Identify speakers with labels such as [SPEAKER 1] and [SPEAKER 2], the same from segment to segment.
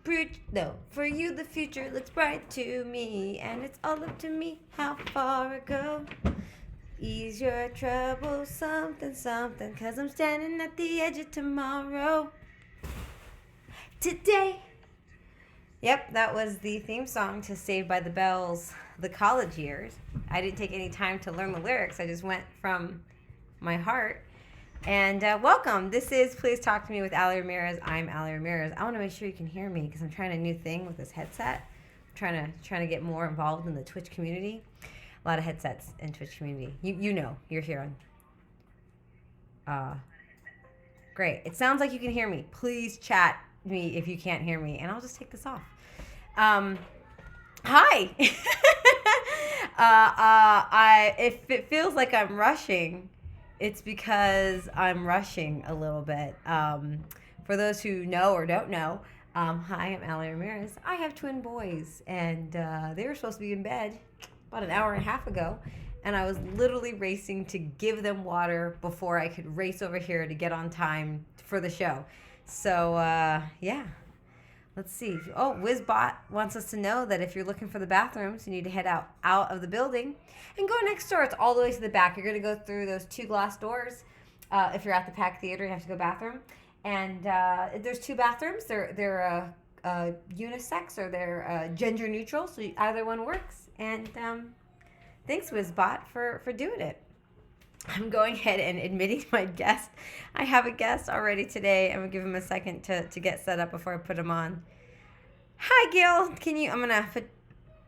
[SPEAKER 1] For you the future looks bright to me, and it's all up to me how far I go. Ease your trouble, something, something, 'cause I'm standing at the edge of tomorrow. Today. Yep, that was the theme song to Saved by the Bell's The College Years. I didn't take any time to learn the lyrics. I just went from my heart. And welcome. This is Please Talk to Me with Ali Ramirez. I'm Ali Ramirez. I want to make sure you can hear me because I'm trying a new thing with this headset. I'm trying to get more involved in the Twitch community. A lot of headsets in Twitch community. You know, you're here on. Great. It sounds like you can hear me. Please chat me if you can't hear me, and I'll just take this off. Hi. If it feels like I'm rushing, it's because I'm rushing a little bit. For those who know or don't know, hi, I'm Ali Ramirez. I have twin boys, and they were supposed to be in bed about an hour and a half ago, and I was literally racing to give them water before I could race over here to get on time for the show. So, yeah. Let's see. Oh, WizBot wants us to know that if you're looking for the bathrooms, you need to head out of the building and go next door. It's all the way to the back. You're going to go through those 2 glass doors. If you're at the Pack Theater, you have to go bathroom. And there's 2 bathrooms. They're unisex or they're gender neutral, so either one works. And thanks, WizBot, for doing it. I'm going ahead and admitting my guest. I have a guest already today. I'm going to give him a second to get set up before I put him on. Hi, Gil.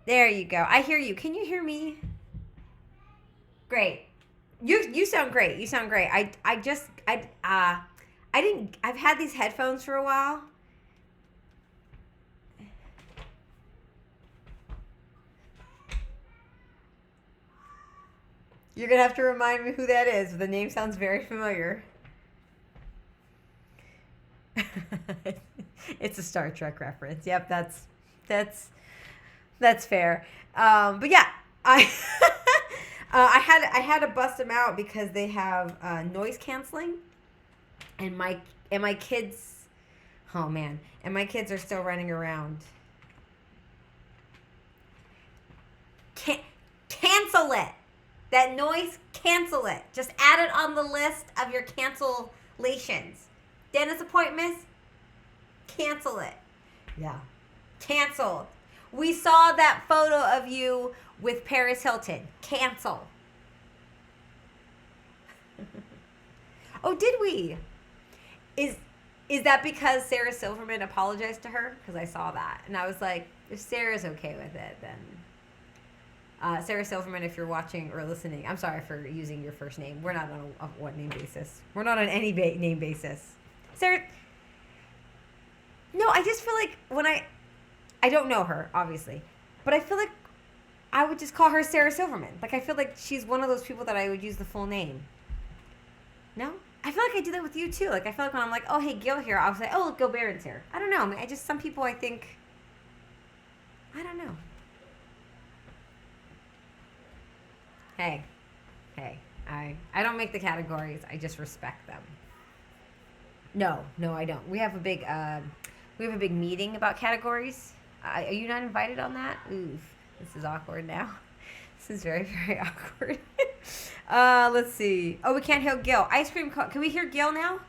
[SPEAKER 1] There you go. I hear you. Can you hear me? Great. You sound great. You sound great. I've had these headphones for a while. You're going to have to remind me who that is. The name sounds very familiar. It's a Star Trek reference. Yep, that's fair. But yeah, I had to bust them out because they have noise canceling, and my kids, oh man, and my kids are still running around. Cancel it. That noise, cancel it. Just add it on the list of your cancellations. Dentist appointments, cancel it. Yeah. Cancel. We saw that photo of you with Paris Hilton. Cancel. Oh, did we? Is that because Sarah Silverman apologized to her? Because I saw that. And I was like, if Sarah's okay with it, then... Sarah Silverman, if you're watching or listening, I'm sorry for using your first name. We're not on a one-name basis. We're not on any name basis. Sarah... No, I just feel like when I don't know her, obviously, but I feel like I would just call her Sarah Silverman. Like, I feel like she's one of those people that I would use the full name. No? I feel like I do that with you, too. Like, I feel like when I'm like, oh, hey, Gil here, I'll say, oh, look, Gil Barron's here. I don't know. I mean, some people I think, I don't know. Hey, I don't make the categories. I just respect them. No, I don't. We have a big meeting about categories. Are you not invited on that? Oof, this is awkward now. This is very, very awkward. Let's see. Oh, we can't hear Gil. Ice cream cone. Can we hear Gil now?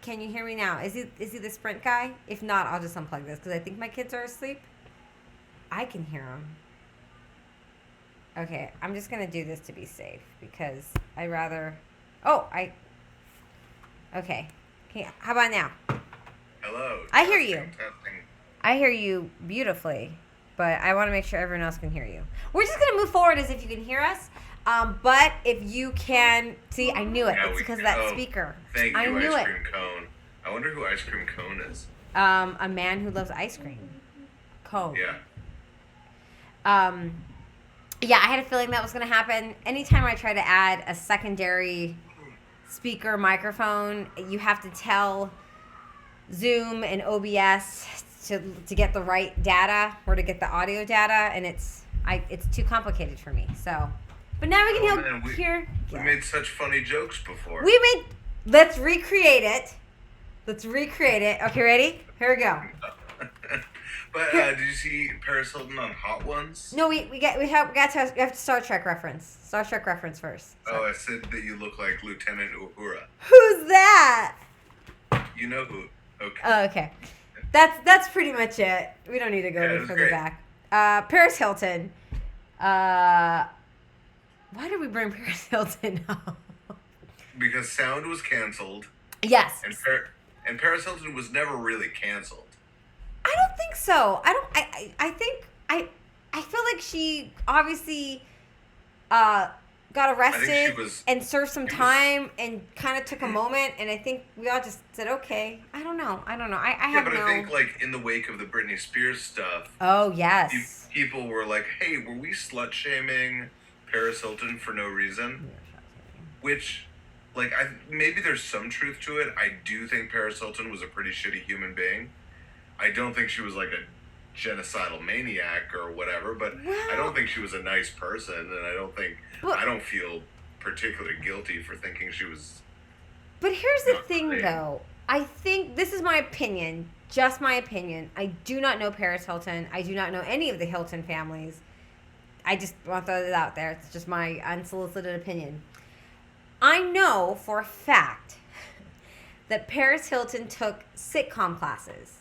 [SPEAKER 1] Can you hear me now? Is he the Sprint guy? If not, I'll just unplug this because I think my kids are asleep. I can hear him. Okay, I'm just going to do this to be safe because I'd rather... Okay, how about now?
[SPEAKER 2] Hello.
[SPEAKER 1] I hear you.
[SPEAKER 2] Testing.
[SPEAKER 1] I hear you beautifully, but I want to make sure everyone else can hear you. We're just going to move forward as if you can hear us, but if you can... See, I knew it.
[SPEAKER 2] Yeah,
[SPEAKER 1] it's because of that speaker.
[SPEAKER 2] Thank you,
[SPEAKER 1] I knew
[SPEAKER 2] Ice
[SPEAKER 1] it.
[SPEAKER 2] Cream Cone. I wonder who Ice Cream Cone is.
[SPEAKER 1] A man who loves ice cream. Cone.
[SPEAKER 2] Yeah.
[SPEAKER 1] Yeah, I had a feeling that was going to happen. Anytime I try to add a secondary speaker microphone, you have to tell Zoom and OBS to get the right data or to get the audio data, and it's too complicated for me. So, but now we can hear.
[SPEAKER 2] We made such funny jokes before.
[SPEAKER 1] Let's recreate it. Let's recreate it. Okay, ready? Here we go.
[SPEAKER 2] But did you see Paris Hilton on Hot Ones?
[SPEAKER 1] No, we have to Star Trek reference. Star Trek reference first.
[SPEAKER 2] Oh, I said that you look like Lieutenant Uhura.
[SPEAKER 1] Who's that?
[SPEAKER 2] You know who? Okay.
[SPEAKER 1] Oh, okay. That's pretty much it. We don't need to go any further back. Paris Hilton. Why did we bring Paris Hilton up?
[SPEAKER 2] Because Sound was canceled.
[SPEAKER 1] Yes.
[SPEAKER 2] And Paris Hilton was never really canceled.
[SPEAKER 1] I don't think so. I think I feel like she obviously got arrested and served some time and kind of took a moment, and I think we all just said, okay. I don't know. I
[SPEAKER 2] think like in the wake of the Britney Spears stuff.
[SPEAKER 1] Oh yes.
[SPEAKER 2] People were like, hey, were we slut shaming Paris Hilton for no reason? Which, like, maybe there's some truth to it. I do think Paris Hilton was a pretty shitty human being. I don't think she was like a genocidal maniac or whatever, but I don't think she was a nice person, and I don't feel particularly guilty for thinking she was.
[SPEAKER 1] But here's the thing, though. I think this is my opinion, just my opinion. I do not know Paris Hilton. I do not know any of the Hilton families. I just want to throw it out there. It's just my unsolicited opinion. I know for a fact that Paris Hilton took sitcom classes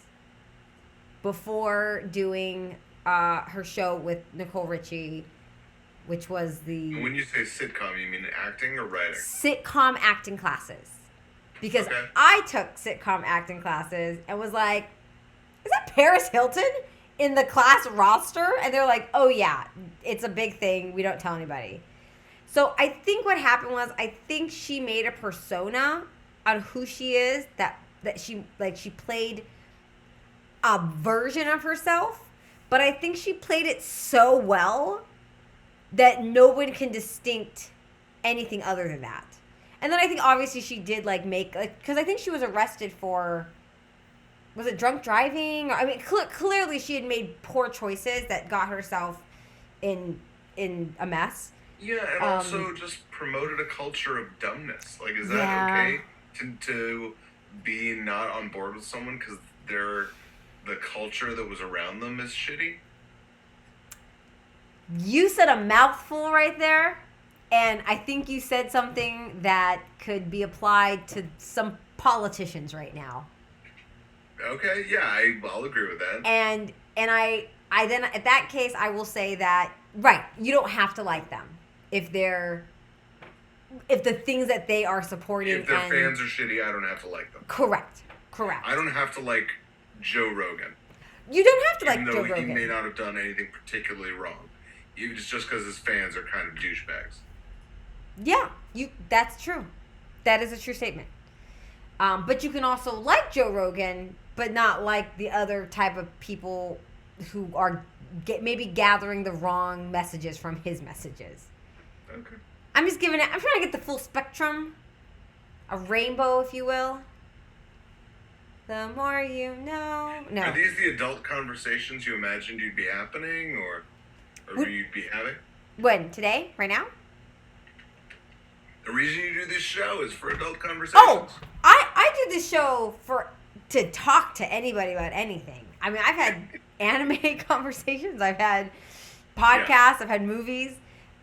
[SPEAKER 1] before doing her show with Nicole Richie, which was the...
[SPEAKER 2] When you say sitcom, you mean acting or writing?
[SPEAKER 1] Sitcom acting classes. Because I took sitcom acting classes and was like, is that Paris Hilton in the class roster? And they're like, oh yeah, it's a big thing. We don't tell anybody. So I think what happened was, I think she made a persona on who she is, that she played a version of herself, but I think she played it so well that no one can distinct anything other than that. And then I think obviously she did because I think she was arrested for, was it drunk driving? I mean, clearly she had made poor choices that got herself in a mess.
[SPEAKER 2] Yeah, and also just promoted a culture of dumbness. Like, is that okay to be not on board with someone because the culture that was around them is shitty?
[SPEAKER 1] You said a mouthful right there, and I think you said something that could be applied to some politicians right now.
[SPEAKER 2] Okay, yeah, I'll agree with that.
[SPEAKER 1] And I then, at that case, I will say that, right, you don't have to like them if the things that they are supporting.
[SPEAKER 2] If their fans are shitty, I don't have to like them.
[SPEAKER 1] Correct.
[SPEAKER 2] I don't have to like Joe Rogan.
[SPEAKER 1] You don't have to like Joe Rogan.
[SPEAKER 2] Even though he may not have done anything particularly wrong. It's just because his fans are kind of douchebags.
[SPEAKER 1] Yeah, that's true. That is a true statement. But you can also like Joe Rogan, but not like the other type of people who are maybe gathering the wrong messages from his messages.
[SPEAKER 2] Okay.
[SPEAKER 1] I'm trying to get the full spectrum. A rainbow, if you will. The more you know. No.
[SPEAKER 2] Are these the adult conversations you imagined you'd be happening or you'd be having?
[SPEAKER 1] When? Today? Right now?
[SPEAKER 2] The reason you do this show is for adult conversations.
[SPEAKER 1] Oh, I do this show to talk to anybody about anything. I mean, I've had anime conversations. I've had podcasts. Yeah. I've had movies.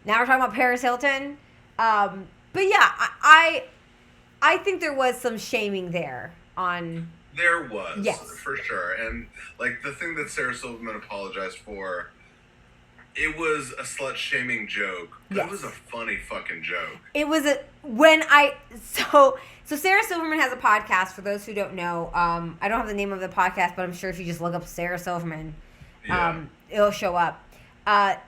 [SPEAKER 1] Now we're talking about Paris Hilton. But yeah, I think there was some shaming there on...
[SPEAKER 2] There was,
[SPEAKER 1] yes,
[SPEAKER 2] for sure. And, like, the thing that Sarah Silverman apologized for, it was a slut-shaming joke. But yes. It was a funny fucking joke.
[SPEAKER 1] It was So Sarah Silverman has a podcast, for those who don't know. I don't have the name of the podcast, but I'm sure if you just look up Sarah Silverman, it'll show up. It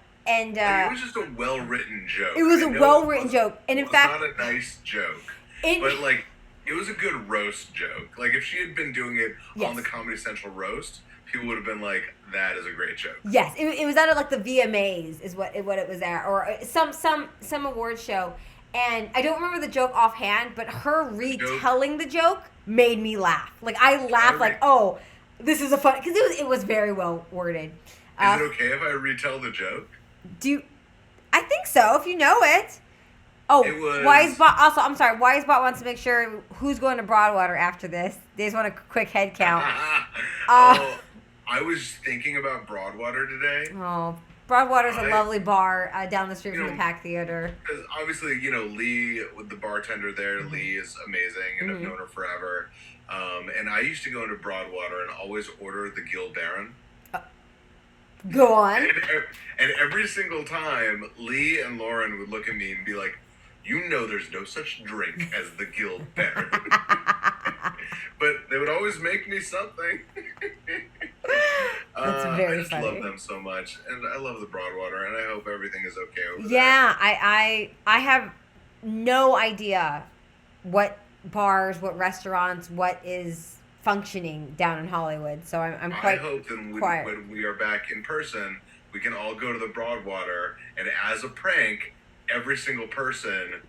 [SPEAKER 2] was just a well-written joke.
[SPEAKER 1] It was a well-written joke. And in fact...
[SPEAKER 2] It was not a nice joke. But, like... It was a good roast joke. Like, if she had been doing it on the Comedy Central roast, people would have been like, that is a great joke.
[SPEAKER 1] Yes, it was out of, like, the VMAs is what it was at, or some award show. And I don't remember the joke offhand, but her retelling the joke made me laugh. Like, I laughed like, oh, this is a fun... Because it was very well worded.
[SPEAKER 2] Is it okay if I retell the joke?
[SPEAKER 1] I think so, if you know it. Oh,
[SPEAKER 2] It was
[SPEAKER 1] Wise Bot. Also, I'm sorry. Wise Bot wants to make sure who's going to Broadwater after this. They just want a quick head count.
[SPEAKER 2] Oh, I was thinking about Broadwater today.
[SPEAKER 1] Oh, Broadwater's a
[SPEAKER 2] I-
[SPEAKER 1] lovely bar down the street
[SPEAKER 2] You
[SPEAKER 1] from the
[SPEAKER 2] know,
[SPEAKER 1] Pack Theater.
[SPEAKER 2] Because obviously, Lee, with the bartender there,
[SPEAKER 1] Mhm.
[SPEAKER 2] Lee is amazing, and I've
[SPEAKER 1] Mhm.
[SPEAKER 2] known her forever. And I used to go into Broadwater and always order the Gil Baron.
[SPEAKER 1] Go on.
[SPEAKER 2] And every single time, Lee and Lauren would look at me and be like, there's no such drink as the Gil Baron. But they would always make me something.
[SPEAKER 1] That's very
[SPEAKER 2] I just
[SPEAKER 1] funny.
[SPEAKER 2] love them so much. And I love the Broadwater, and I hope everything is okay over there.
[SPEAKER 1] Yeah, I have no idea what bars, what restaurants, what is functioning down in Hollywood. So I'm
[SPEAKER 2] I
[SPEAKER 1] quite
[SPEAKER 2] hope that
[SPEAKER 1] quiet.
[SPEAKER 2] when we are back in person, we can all go to the Broadwater, and as a prank, every single person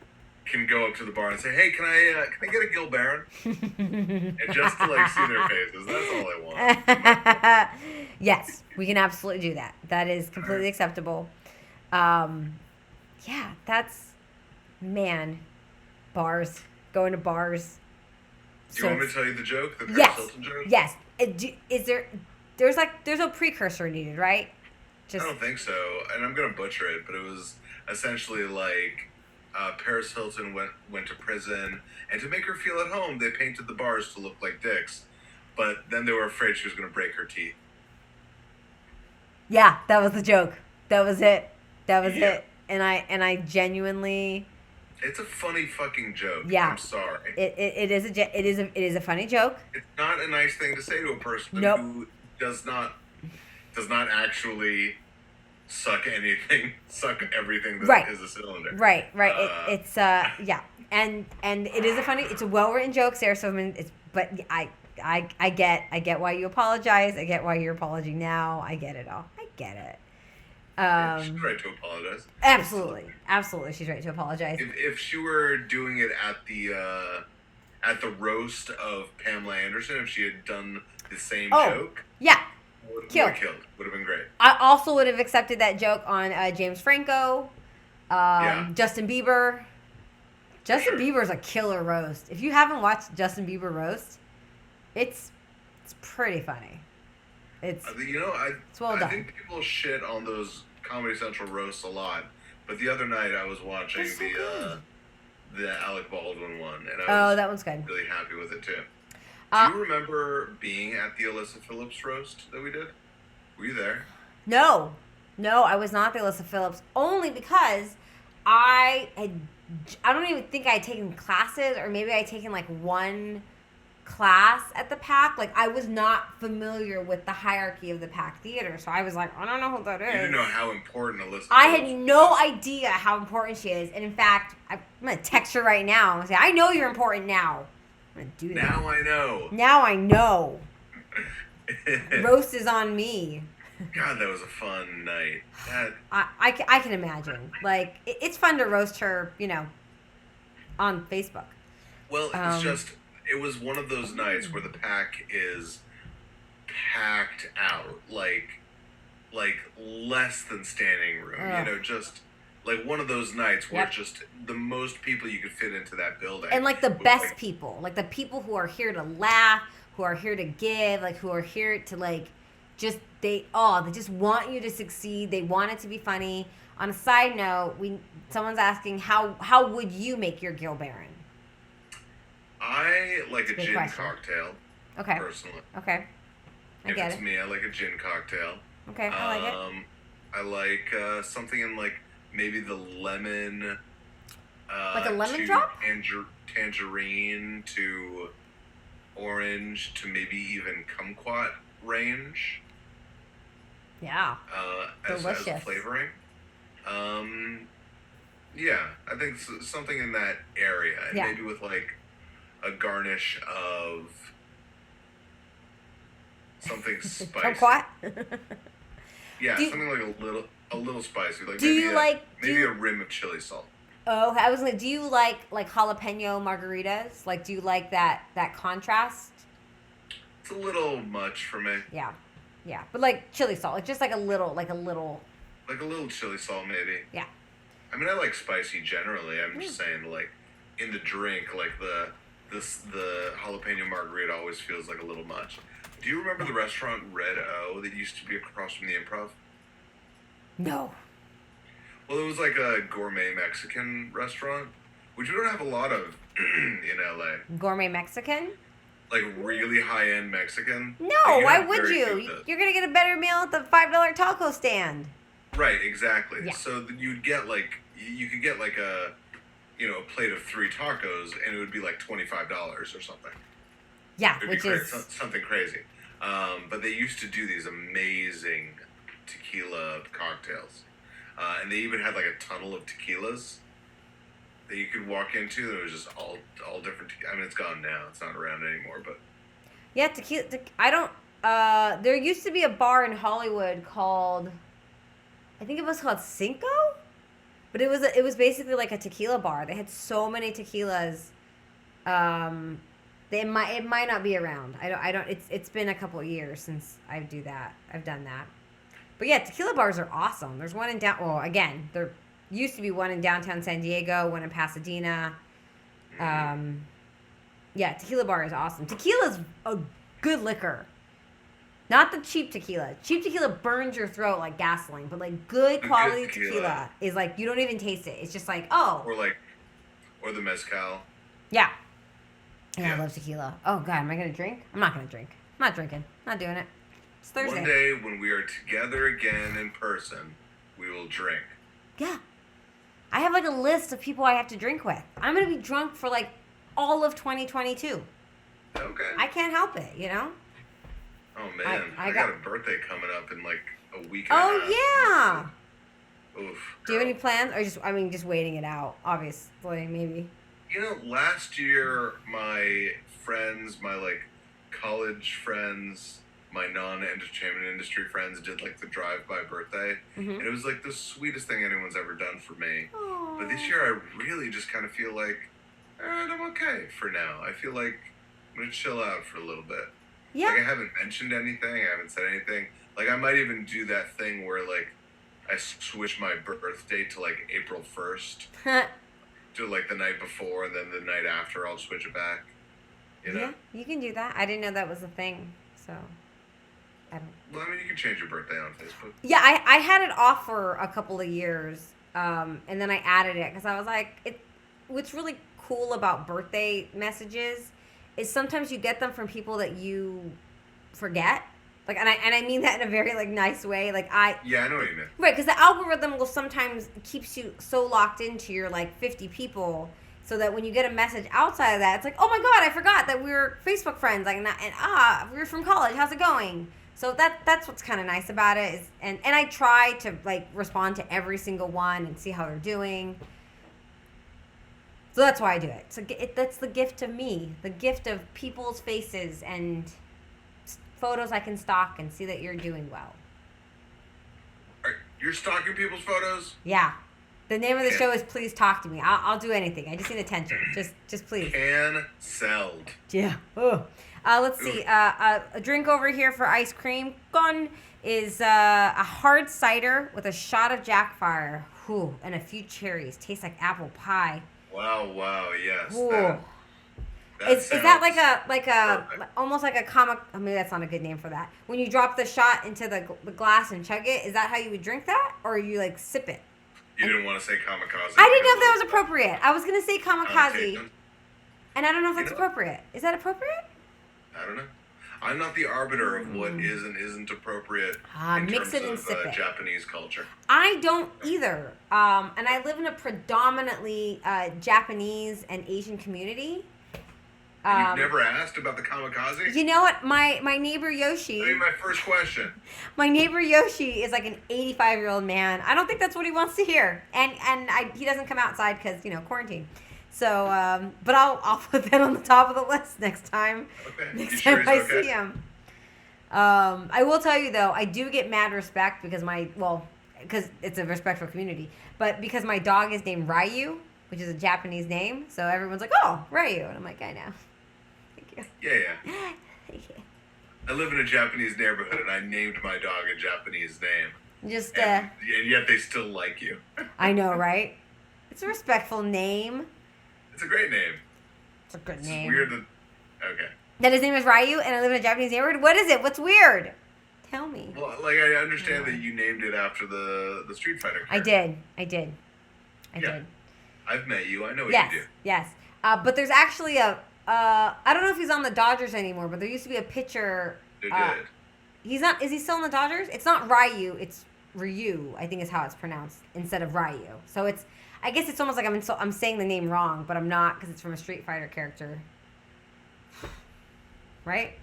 [SPEAKER 2] can go up to the bar and say, "Hey, can I get a Gil Baron?" And just to see their faces. That's all I want.
[SPEAKER 1] Yes, we can absolutely do that. That is completely acceptable. Yeah, that's bars, going to bars.
[SPEAKER 2] Do you want me to tell you the joke? The Paris
[SPEAKER 1] Yes,
[SPEAKER 2] Hilton joke?
[SPEAKER 1] yes. Is there's no precursor needed, right?
[SPEAKER 2] I don't think so, and I'm gonna butcher it, but it was essentially Paris Hilton went to prison, and to make her feel at home, they painted the bars to look like dicks, but then they were afraid she was gonna break her teeth.
[SPEAKER 1] Yeah, that was the joke. That was it. That was
[SPEAKER 2] Yeah.
[SPEAKER 1] it. And I genuinely.
[SPEAKER 2] It's a funny fucking joke.
[SPEAKER 1] Yeah.
[SPEAKER 2] I'm sorry.
[SPEAKER 1] It is a funny joke.
[SPEAKER 2] It's not a nice thing to say to a person
[SPEAKER 1] Nope.
[SPEAKER 2] who does not actually suck everything that
[SPEAKER 1] Right.
[SPEAKER 2] is a cylinder.
[SPEAKER 1] Right. It's yeah, and it is it's a well written joke, Sarah Silverman. But I get why you apologize. I get why you're apologizing now. I get it all. I get it.
[SPEAKER 2] She's right to apologize.
[SPEAKER 1] Absolutely, she's right to apologize.
[SPEAKER 2] If she were doing it at the roast of Pamela Anderson, if she had done the same joke,
[SPEAKER 1] Yeah,
[SPEAKER 2] would have
[SPEAKER 1] Killed.
[SPEAKER 2] killed. Would have been great.
[SPEAKER 1] I also would have accepted that joke on James Franco,
[SPEAKER 2] Yeah.
[SPEAKER 1] Justin Bieber. Justin
[SPEAKER 2] Sure.
[SPEAKER 1] Bieber's a killer roast. If you haven't watched Justin Bieber roast, it's pretty funny. It's well
[SPEAKER 2] I
[SPEAKER 1] done.
[SPEAKER 2] think people shit on those Comedy Central roasts a lot, but the other night I was watching
[SPEAKER 1] They're so good.
[SPEAKER 2] the Alec Baldwin one, and I was
[SPEAKER 1] that one's good.
[SPEAKER 2] really happy with it too.
[SPEAKER 1] Uh,
[SPEAKER 2] Do you remember being at the Alyssa Phillips roast that we did? Were you there?
[SPEAKER 1] No, I was not the Alyssa Phillips, only because I don't even think I had taken classes, or maybe I had taken one class at the Pack. I was not familiar with the hierarchy of the Pack Theater, so I was like, I don't know who that is.
[SPEAKER 2] You didn't know how important Alyssa
[SPEAKER 1] I
[SPEAKER 2] Phillips
[SPEAKER 1] had no idea how important she is, and in fact, I'm gonna text her right now and say, I know you're important now. I'm gonna do that.
[SPEAKER 2] Now I know.
[SPEAKER 1] Now I know. Roast is on me.
[SPEAKER 2] God, that was a fun night.
[SPEAKER 1] I can imagine. It's fun to roast her, on Facebook.
[SPEAKER 2] Well, it was one of those nights where the Pack is packed out, like less than standing room.
[SPEAKER 1] Ugh.
[SPEAKER 2] Just one of those nights where
[SPEAKER 1] Yep.
[SPEAKER 2] just the most people you could fit into that building.
[SPEAKER 1] And the
[SPEAKER 2] with,
[SPEAKER 1] best people, the people who are here to laugh, who are here to give, who are here to they just want you to succeed. They want it to be funny. On a side note, someone's asking how would you make your Gil Baron?
[SPEAKER 2] I like a
[SPEAKER 1] good
[SPEAKER 2] gin
[SPEAKER 1] question.
[SPEAKER 2] cocktail.
[SPEAKER 1] Okay.
[SPEAKER 2] Personally,
[SPEAKER 1] Okay. I
[SPEAKER 2] if
[SPEAKER 1] get
[SPEAKER 2] it's
[SPEAKER 1] it.
[SPEAKER 2] me, I like a gin cocktail.
[SPEAKER 1] Okay, I like it.
[SPEAKER 2] I like something in maybe the lemon.
[SPEAKER 1] Like a lemon
[SPEAKER 2] to
[SPEAKER 1] drop?
[SPEAKER 2] Tangerine to orange to maybe even kumquat range.
[SPEAKER 1] Yeah.
[SPEAKER 2] As
[SPEAKER 1] Delicious.
[SPEAKER 2] flavoring. Yeah, I think something in that area, and
[SPEAKER 1] Yeah.
[SPEAKER 2] maybe with a garnish of something spicy.
[SPEAKER 1] Kumquat?
[SPEAKER 2] Yeah,
[SPEAKER 1] Do you-
[SPEAKER 2] something a little spicy,
[SPEAKER 1] Do you
[SPEAKER 2] maybe a rim of chili salt.
[SPEAKER 1] Oh, I was do you like jalapeno margaritas? Do you like that contrast?
[SPEAKER 2] It's a little much for me.
[SPEAKER 1] Yeah. Yeah. But chili salt, just a little.
[SPEAKER 2] Like a little chili salt, maybe.
[SPEAKER 1] Yeah.
[SPEAKER 2] I mean, I like spicy generally. I'm just saying, like, in the drink, like the jalapeno margarita always feels like a little much. Do you remember the restaurant Red O that used to be across from the Improv?
[SPEAKER 1] No.
[SPEAKER 2] Well, it was like a gourmet Mexican restaurant, which we don't have a lot of in LA.
[SPEAKER 1] Gourmet Mexican?
[SPEAKER 2] Like really high end Mexican.
[SPEAKER 1] No,
[SPEAKER 2] Like,
[SPEAKER 1] why
[SPEAKER 2] have
[SPEAKER 1] would
[SPEAKER 2] very few
[SPEAKER 1] you?
[SPEAKER 2] of those.
[SPEAKER 1] You're going to get a better meal at the $5 taco stand.
[SPEAKER 2] Right, exactly.
[SPEAKER 1] Yeah.
[SPEAKER 2] So you'd get like you could get like a a plate of 3 tacos, and it would be like $25 or something.
[SPEAKER 1] Yeah,
[SPEAKER 2] It'd
[SPEAKER 1] which
[SPEAKER 2] be
[SPEAKER 1] is...
[SPEAKER 2] something crazy. But they used to do these amazing tequila cocktails, and they even had like a tunnel of tequilas that you could walk into. It was just all different. I mean, it's gone now. It's not around anymore. But
[SPEAKER 1] Yeah, tequila... I don't... there used to be a bar in Hollywood called... I think it was called Cinco? But it was basically like a tequila bar. They had so many tequilas. It might not be around. I don't. It's been a couple of years since I've done that. But yeah, tequila bars are awesome. There's one in there used to be one in downtown San Diego, one in Pasadena. Yeah, tequila bar is awesome. Tequila's a good liquor. Not the cheap tequila. Cheap tequila burns your throat like gasoline, but like good quality tequila is like you don't even taste it. It's just like, oh.
[SPEAKER 2] Or the mezcal.
[SPEAKER 1] Yeah. And
[SPEAKER 2] Yeah.
[SPEAKER 1] I love tequila. Oh god, am I gonna drink? I'm not gonna drink. I'm not drinking. Not doing it. It's Thursday.
[SPEAKER 2] One day when we are together again in person, we will drink.
[SPEAKER 1] Yeah. I have like a list of people I have to drink with. I'm gonna be drunk for like all of 2022.
[SPEAKER 2] Okay.
[SPEAKER 1] I can't help it, you know?
[SPEAKER 2] Oh man,
[SPEAKER 1] I
[SPEAKER 2] I
[SPEAKER 1] got-
[SPEAKER 2] got a birthday coming up in like a week and a half.
[SPEAKER 1] Oh yeah.
[SPEAKER 2] Oof.
[SPEAKER 1] Do you have
[SPEAKER 2] girl.
[SPEAKER 1] any plans? Or just waiting it out, obviously, maybe.
[SPEAKER 2] Last year, my friends, my like college friends, my non-entertainment industry friends did like the drive-by birthday,
[SPEAKER 1] Mm-hmm.
[SPEAKER 2] and it was like the sweetest thing anyone's ever done for me. But this year, I really just kind of feel like, I'm okay for now. I feel like I'm gonna chill out for a little bit.
[SPEAKER 1] Yeah.
[SPEAKER 2] Like I haven't mentioned anything. I haven't said anything. Like I might even do that thing where like I switch my birthday to like April 1st. Do like the night before, and then the night after I'll switch it back. You know?
[SPEAKER 1] Yeah, you can do that. I didn't know that was a thing, so I don't.
[SPEAKER 2] Well, I mean, you can change your birthday on Facebook.
[SPEAKER 1] Yeah, I had it off for a couple of years, and then I added it because I was like, what's really cool about birthday messages is sometimes you get them from people that you forget. Like, and I mean that in a very like nice way. Like
[SPEAKER 2] Yeah, I know what you mean.
[SPEAKER 1] right, because the algorithm will sometimes keeps you so locked into your like 50 people, so that when you get a message outside of that, it's like, oh my god, I forgot that we were Facebook friends. Like, we were from college. How's it going? So that's what's kind of nice about it is, and I try to like respond to every single one and see how they're doing. So that's why I do it. So that's the gift of me, the gift of people's faces and photos I can stalk and see that you're doing well.
[SPEAKER 2] You're stalking people's photos?
[SPEAKER 1] Yeah. The name of the
[SPEAKER 2] Yeah.
[SPEAKER 1] show is Please Talk to Me. I'll do anything. I just need attention. Just please.
[SPEAKER 2] Cancelled.
[SPEAKER 1] Yeah. Ugh. Let's see. A drink over here for ice cream. Gone is a hard cider with a shot of Jack Fire. Whew, and a few cherries. Tastes like apple pie.
[SPEAKER 2] Wow, yes.
[SPEAKER 1] Ooh.
[SPEAKER 2] That
[SPEAKER 1] Is that
[SPEAKER 2] sounds
[SPEAKER 1] like a
[SPEAKER 2] perfect.
[SPEAKER 1] almost like a comic? I mean, that's not a good name for that. When you drop the shot into the glass and chug it, is that how you would drink that, or you like sip it?
[SPEAKER 2] You didn't want to say kamikaze.
[SPEAKER 1] I didn't know if that was appropriate. I was gonna say kamikaze,
[SPEAKER 2] Connotation?
[SPEAKER 1] and I don't know if that's
[SPEAKER 2] You know-
[SPEAKER 1] appropriate. Is that appropriate?
[SPEAKER 2] I don't know. I'm not the arbiter of what is and isn't appropriate in
[SPEAKER 1] Mix
[SPEAKER 2] terms
[SPEAKER 1] it and
[SPEAKER 2] of
[SPEAKER 1] sip it.
[SPEAKER 2] Japanese culture.
[SPEAKER 1] I don't either. And I live in a predominantly Japanese and Asian community.
[SPEAKER 2] You've never asked about the kamikaze?
[SPEAKER 1] You know what? My neighbor Yoshi.
[SPEAKER 2] I mean, my first question.
[SPEAKER 1] My neighbor Yoshi is like an 85-year-old man. I don't think that's what he wants to hear, and he doesn't come outside because quarantine. So, but I'll put that on the top of the list next time.
[SPEAKER 2] Okay.
[SPEAKER 1] Next
[SPEAKER 2] You sure
[SPEAKER 1] time I
[SPEAKER 2] he's okay?
[SPEAKER 1] see him. I will tell you though, I do get mad respect because because it's a respectful community, but because my dog is named Ryu, which is a Japanese name, so everyone's like, oh, Ryu, and I'm like, I know. Thank you.
[SPEAKER 2] Yeah.
[SPEAKER 1] Thank you.
[SPEAKER 2] I live in a Japanese neighborhood, and I named my dog a Japanese name.
[SPEAKER 1] Just
[SPEAKER 2] and yet they still like you.
[SPEAKER 1] I know, right? It's a respectful name.
[SPEAKER 2] It's a great name.
[SPEAKER 1] It's a good
[SPEAKER 2] It's
[SPEAKER 1] name.
[SPEAKER 2] weird that. Okay.
[SPEAKER 1] That his name is Ryu, and I live in a Japanese neighborhood. What is it? What's weird? Tell me.
[SPEAKER 2] Well, like I understand that you named it after the Street Fighter character.
[SPEAKER 1] I did.
[SPEAKER 2] I've met you. I know what
[SPEAKER 1] Yes,
[SPEAKER 2] you do.
[SPEAKER 1] yes. But there's actually a. I don't know if he's on the Dodgers anymore, but there used to be a pitcher.
[SPEAKER 2] They're good.
[SPEAKER 1] He's not. Is he still on the Dodgers? It's not Ryu. It's Ryu. I think is how it's pronounced instead of Ryu. So it's. I guess it's almost like I'm saying the name wrong, but I'm not because it's from a Street Fighter character. Right?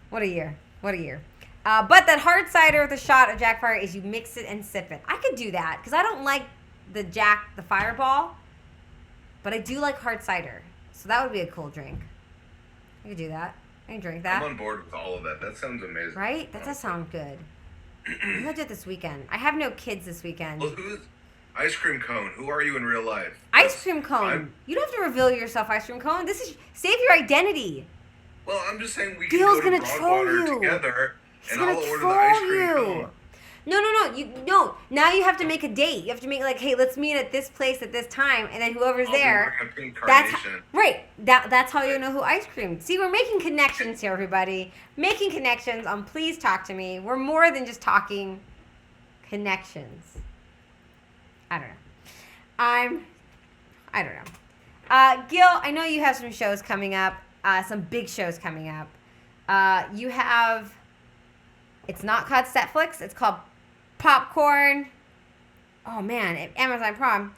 [SPEAKER 1] What a year. But that hard cider with a shot of Jack Fire is you mix it and sip it. I could do that because I don't like the Fireball, but I do like hard cider. So that would be a cool drink. I could do that. I can drink that.
[SPEAKER 2] I'm on board with all of that. That sounds amazing.
[SPEAKER 1] Right? That does sound good. I'm going to do it this weekend. I have no kids this weekend.
[SPEAKER 2] Well, who's Ice Cream Cone? Who are you in real life?
[SPEAKER 1] Ice Cream Cone. You don't have to reveal yourself, Ice Cream Cone. This is save your identity.
[SPEAKER 2] Well, I'm just saying we
[SPEAKER 1] Gil's
[SPEAKER 2] can go
[SPEAKER 1] gonna
[SPEAKER 2] to
[SPEAKER 1] troll
[SPEAKER 2] Broadwater
[SPEAKER 1] you.
[SPEAKER 2] together,
[SPEAKER 1] He's
[SPEAKER 2] and
[SPEAKER 1] gonna
[SPEAKER 2] I'll order the
[SPEAKER 1] troll
[SPEAKER 2] Ice Cream
[SPEAKER 1] you.
[SPEAKER 2] Cone.
[SPEAKER 1] No. Now you have to make a date. You have to make like, hey, let's meet at this place at this time, and then whoever's there.
[SPEAKER 2] I'll bring a pink
[SPEAKER 1] That's
[SPEAKER 2] carnation.
[SPEAKER 1] right. That's how you know who Ice Cream. See, we're making connections here, everybody. Making connections on Please Talk to Me. We're more than just talking connections. I don't know. I don't know. Gil, I know you have some shows coming up. Some big shows coming up. You have. It's not called Netflix. It's called Popcorn. Oh man, Amazon Prime.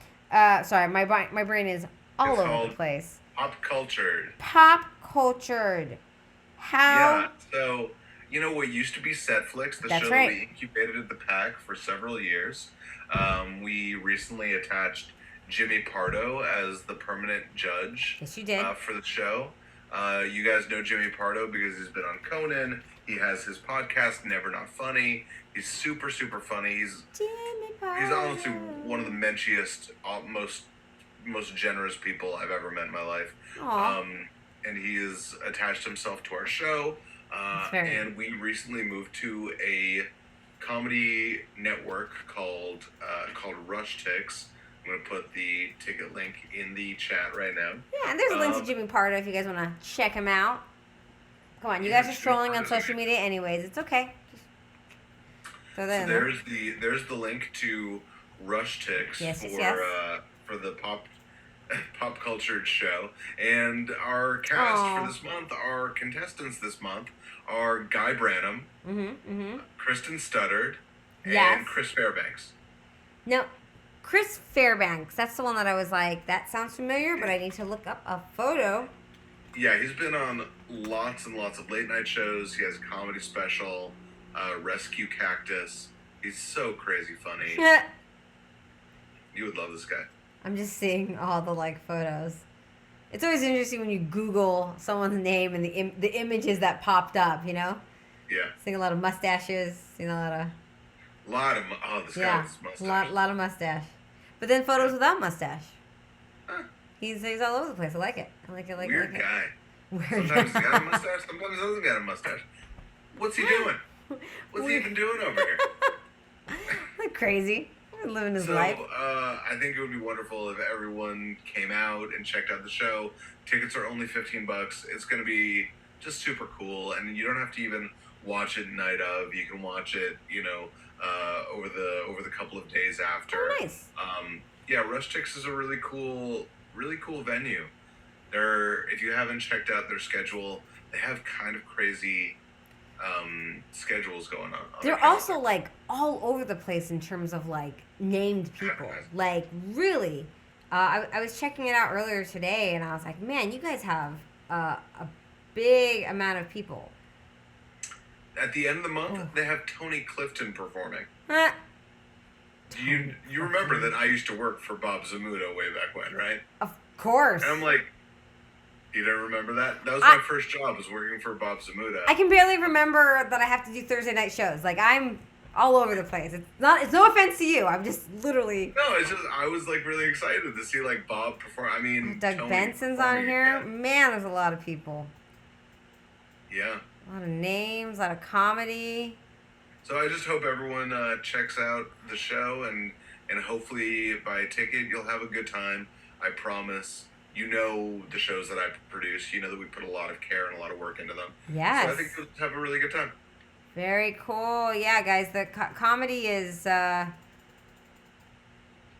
[SPEAKER 1] Sorry, my brain is all over the place.
[SPEAKER 2] Pop Cultured.
[SPEAKER 1] Pop Cultured. How?
[SPEAKER 2] Yeah. So you know what used to be Setflix, the
[SPEAKER 1] That's
[SPEAKER 2] show
[SPEAKER 1] right.
[SPEAKER 2] that we incubated at the PAC for several years. We recently attached Jimmy Pardo as the permanent judge.
[SPEAKER 1] Yes, you did.
[SPEAKER 2] For the show. You guys know Jimmy Pardo because he's been on Conan. He has his podcast, Never Not Funny. He's super, super funny. He's honestly one of the menchiest, most generous people I've ever met in my life. And he has attached himself to our show. And we recently moved to a comedy network called Rush Ticks. I'm going to put the ticket link in the chat right now.
[SPEAKER 1] Yeah, and there's a link to Jimmy Pardo if you guys want to check him out. Come on, you guys are strolling on social media anyways. It's okay. Just throw that in there.
[SPEAKER 2] There's the link to Rush Ticks for the pop cultured show. And our cast for this month, our contestants this month are Guy Branum, Kristen Studdard, and Chris Fairbanks.
[SPEAKER 1] No, Chris Fairbanks. That's the one that I was like, that sounds familiar, but I need to look up a photo.
[SPEAKER 2] Yeah, he's been on lots and lots of late night shows. He has a comedy special, Rescue Cactus. He's so crazy funny. You would love this guy. I'm
[SPEAKER 1] just seeing all the photos. It's always interesting when you Google someone's name and the images that popped up, you know?
[SPEAKER 2] Yeah.
[SPEAKER 1] Seeing a lot of mustaches, seeing a lot of
[SPEAKER 2] this guy with his mustache.
[SPEAKER 1] Lot of mustache. But then photos without mustache. Huh. He's all over the place. I like it.
[SPEAKER 2] Weird guy. Sometimes he's got a mustache, sometimes he doesn't got a mustache. What's he doing? What's he even doing over here?
[SPEAKER 1] Like crazy. He's living his life.
[SPEAKER 2] I think it would be wonderful if everyone came out and checked out the show. Tickets are only $15. It's going to be just super cool, and you don't have to even watch it night of. You can watch it, over the couple of days after.
[SPEAKER 1] Oh, nice.
[SPEAKER 2] Yeah, Rush Ticks is a really cool venue. If you haven't checked out their schedule, they have kind of crazy schedules going on.
[SPEAKER 1] They're also all over the place in terms of named people. Really, I was checking it out earlier today, and I was like, man, you guys have a big amount of people.
[SPEAKER 2] At the end of the month, they have Tony Clifton performing. You remember that I used to work for Bob Zamuda way back when, right?
[SPEAKER 1] Of course.
[SPEAKER 2] And I'm like, you don't remember that? That was my first job, was working for Bob Zamuda.
[SPEAKER 1] I can barely remember that I have to do Thursday night shows. I'm all over the place. It's no offense to you. I'm just literally.
[SPEAKER 2] No, it's just I was really excited to see Bob perform. I mean,
[SPEAKER 1] Doug
[SPEAKER 2] Tony
[SPEAKER 1] Benson's on here.
[SPEAKER 2] Yeah.
[SPEAKER 1] Man, there's a lot of people.
[SPEAKER 2] Yeah.
[SPEAKER 1] A lot of names, a lot of comedy.
[SPEAKER 2] So I just hope everyone checks out the show, and hopefully buy a ticket. You'll have a good time. I promise. You know the shows that I produce. You know that we put a lot of care and a lot of work into them. So I
[SPEAKER 1] Yes.
[SPEAKER 2] think you'll have a really good time.
[SPEAKER 1] Very cool. Yeah, guys, the comedy is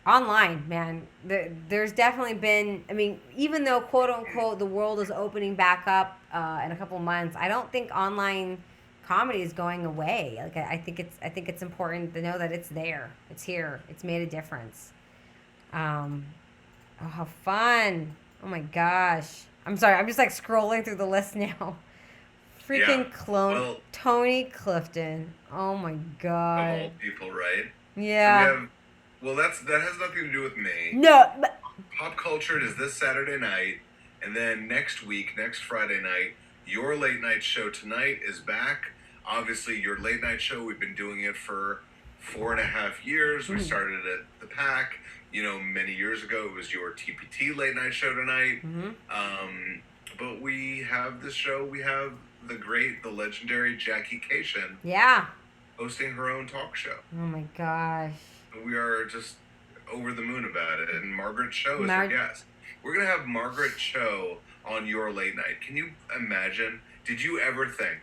[SPEAKER 1] online, man. There's definitely been, I mean, even though quote unquote the world is opening back up in a couple months, I don't think online comedy is going away. Like I think it's important to know that it's there. It's here. It's made a difference. Um, oh, how fun. Oh my gosh. I'm sorry. I'm just like scrolling through the list now.
[SPEAKER 2] Yeah.
[SPEAKER 1] Freaking clone
[SPEAKER 2] Well,
[SPEAKER 1] Tony Clifton. Oh my
[SPEAKER 2] of
[SPEAKER 1] god.
[SPEAKER 2] all people, right? So we
[SPEAKER 1] Yeah.
[SPEAKER 2] have. Well, that has nothing to do with me.
[SPEAKER 1] No, but
[SPEAKER 2] Pop Cultured is this Saturday night, and then next week, next Friday night, your late night show tonight is back. Obviously, your late night show, we've been doing it for 4.5 years. We started at the Pack. Many years ago, it was your TPT late night show tonight.
[SPEAKER 1] mm-hmm.
[SPEAKER 2] But we have this show. We have the great, the legendary Jackie Cation
[SPEAKER 1] Yeah.
[SPEAKER 2] hosting her own talk show.
[SPEAKER 1] Oh my gosh.
[SPEAKER 2] We are just over the moon about it. And Margaret Cho is
[SPEAKER 1] Mar-
[SPEAKER 2] her guest. We're going to have Margaret Cho on your late night. Can you imagine? Did you ever think?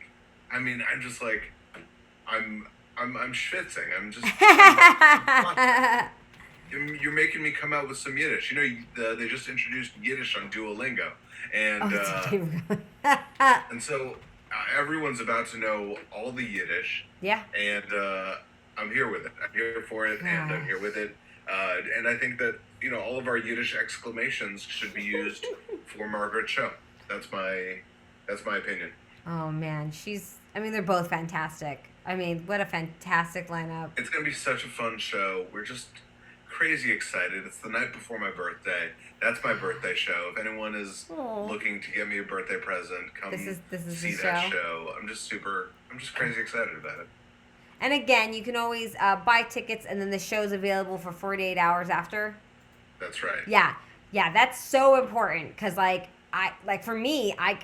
[SPEAKER 2] I mean, I'm just like, I'm schwitzing. You're making me come out with some Yiddish. They just introduced Yiddish on Duolingo. And,
[SPEAKER 1] Oh, did he really?
[SPEAKER 2] and so everyone's about to know all the Yiddish.
[SPEAKER 1] Yeah.
[SPEAKER 2] And I'm here with it. I'm here for it, and I'm here with it. And I think that all of our Yiddish exclamations should be used for Margaret Cho. That's my opinion.
[SPEAKER 1] Oh man, I mean, they're both fantastic. I mean, what a fantastic lineup.
[SPEAKER 2] It's gonna be such a fun show. We're just crazy excited. It's the night before my birthday. That's my birthday show. If anyone is
[SPEAKER 1] Aw.
[SPEAKER 2] looking to get me a birthday present, come
[SPEAKER 1] This is
[SPEAKER 2] see
[SPEAKER 1] the
[SPEAKER 2] that
[SPEAKER 1] show.
[SPEAKER 2] show. I'm just crazy excited about it.
[SPEAKER 1] And again, you can always buy tickets, and then the show's available for 48 hours after.
[SPEAKER 2] That's right.
[SPEAKER 1] Yeah, that's so important because for me, I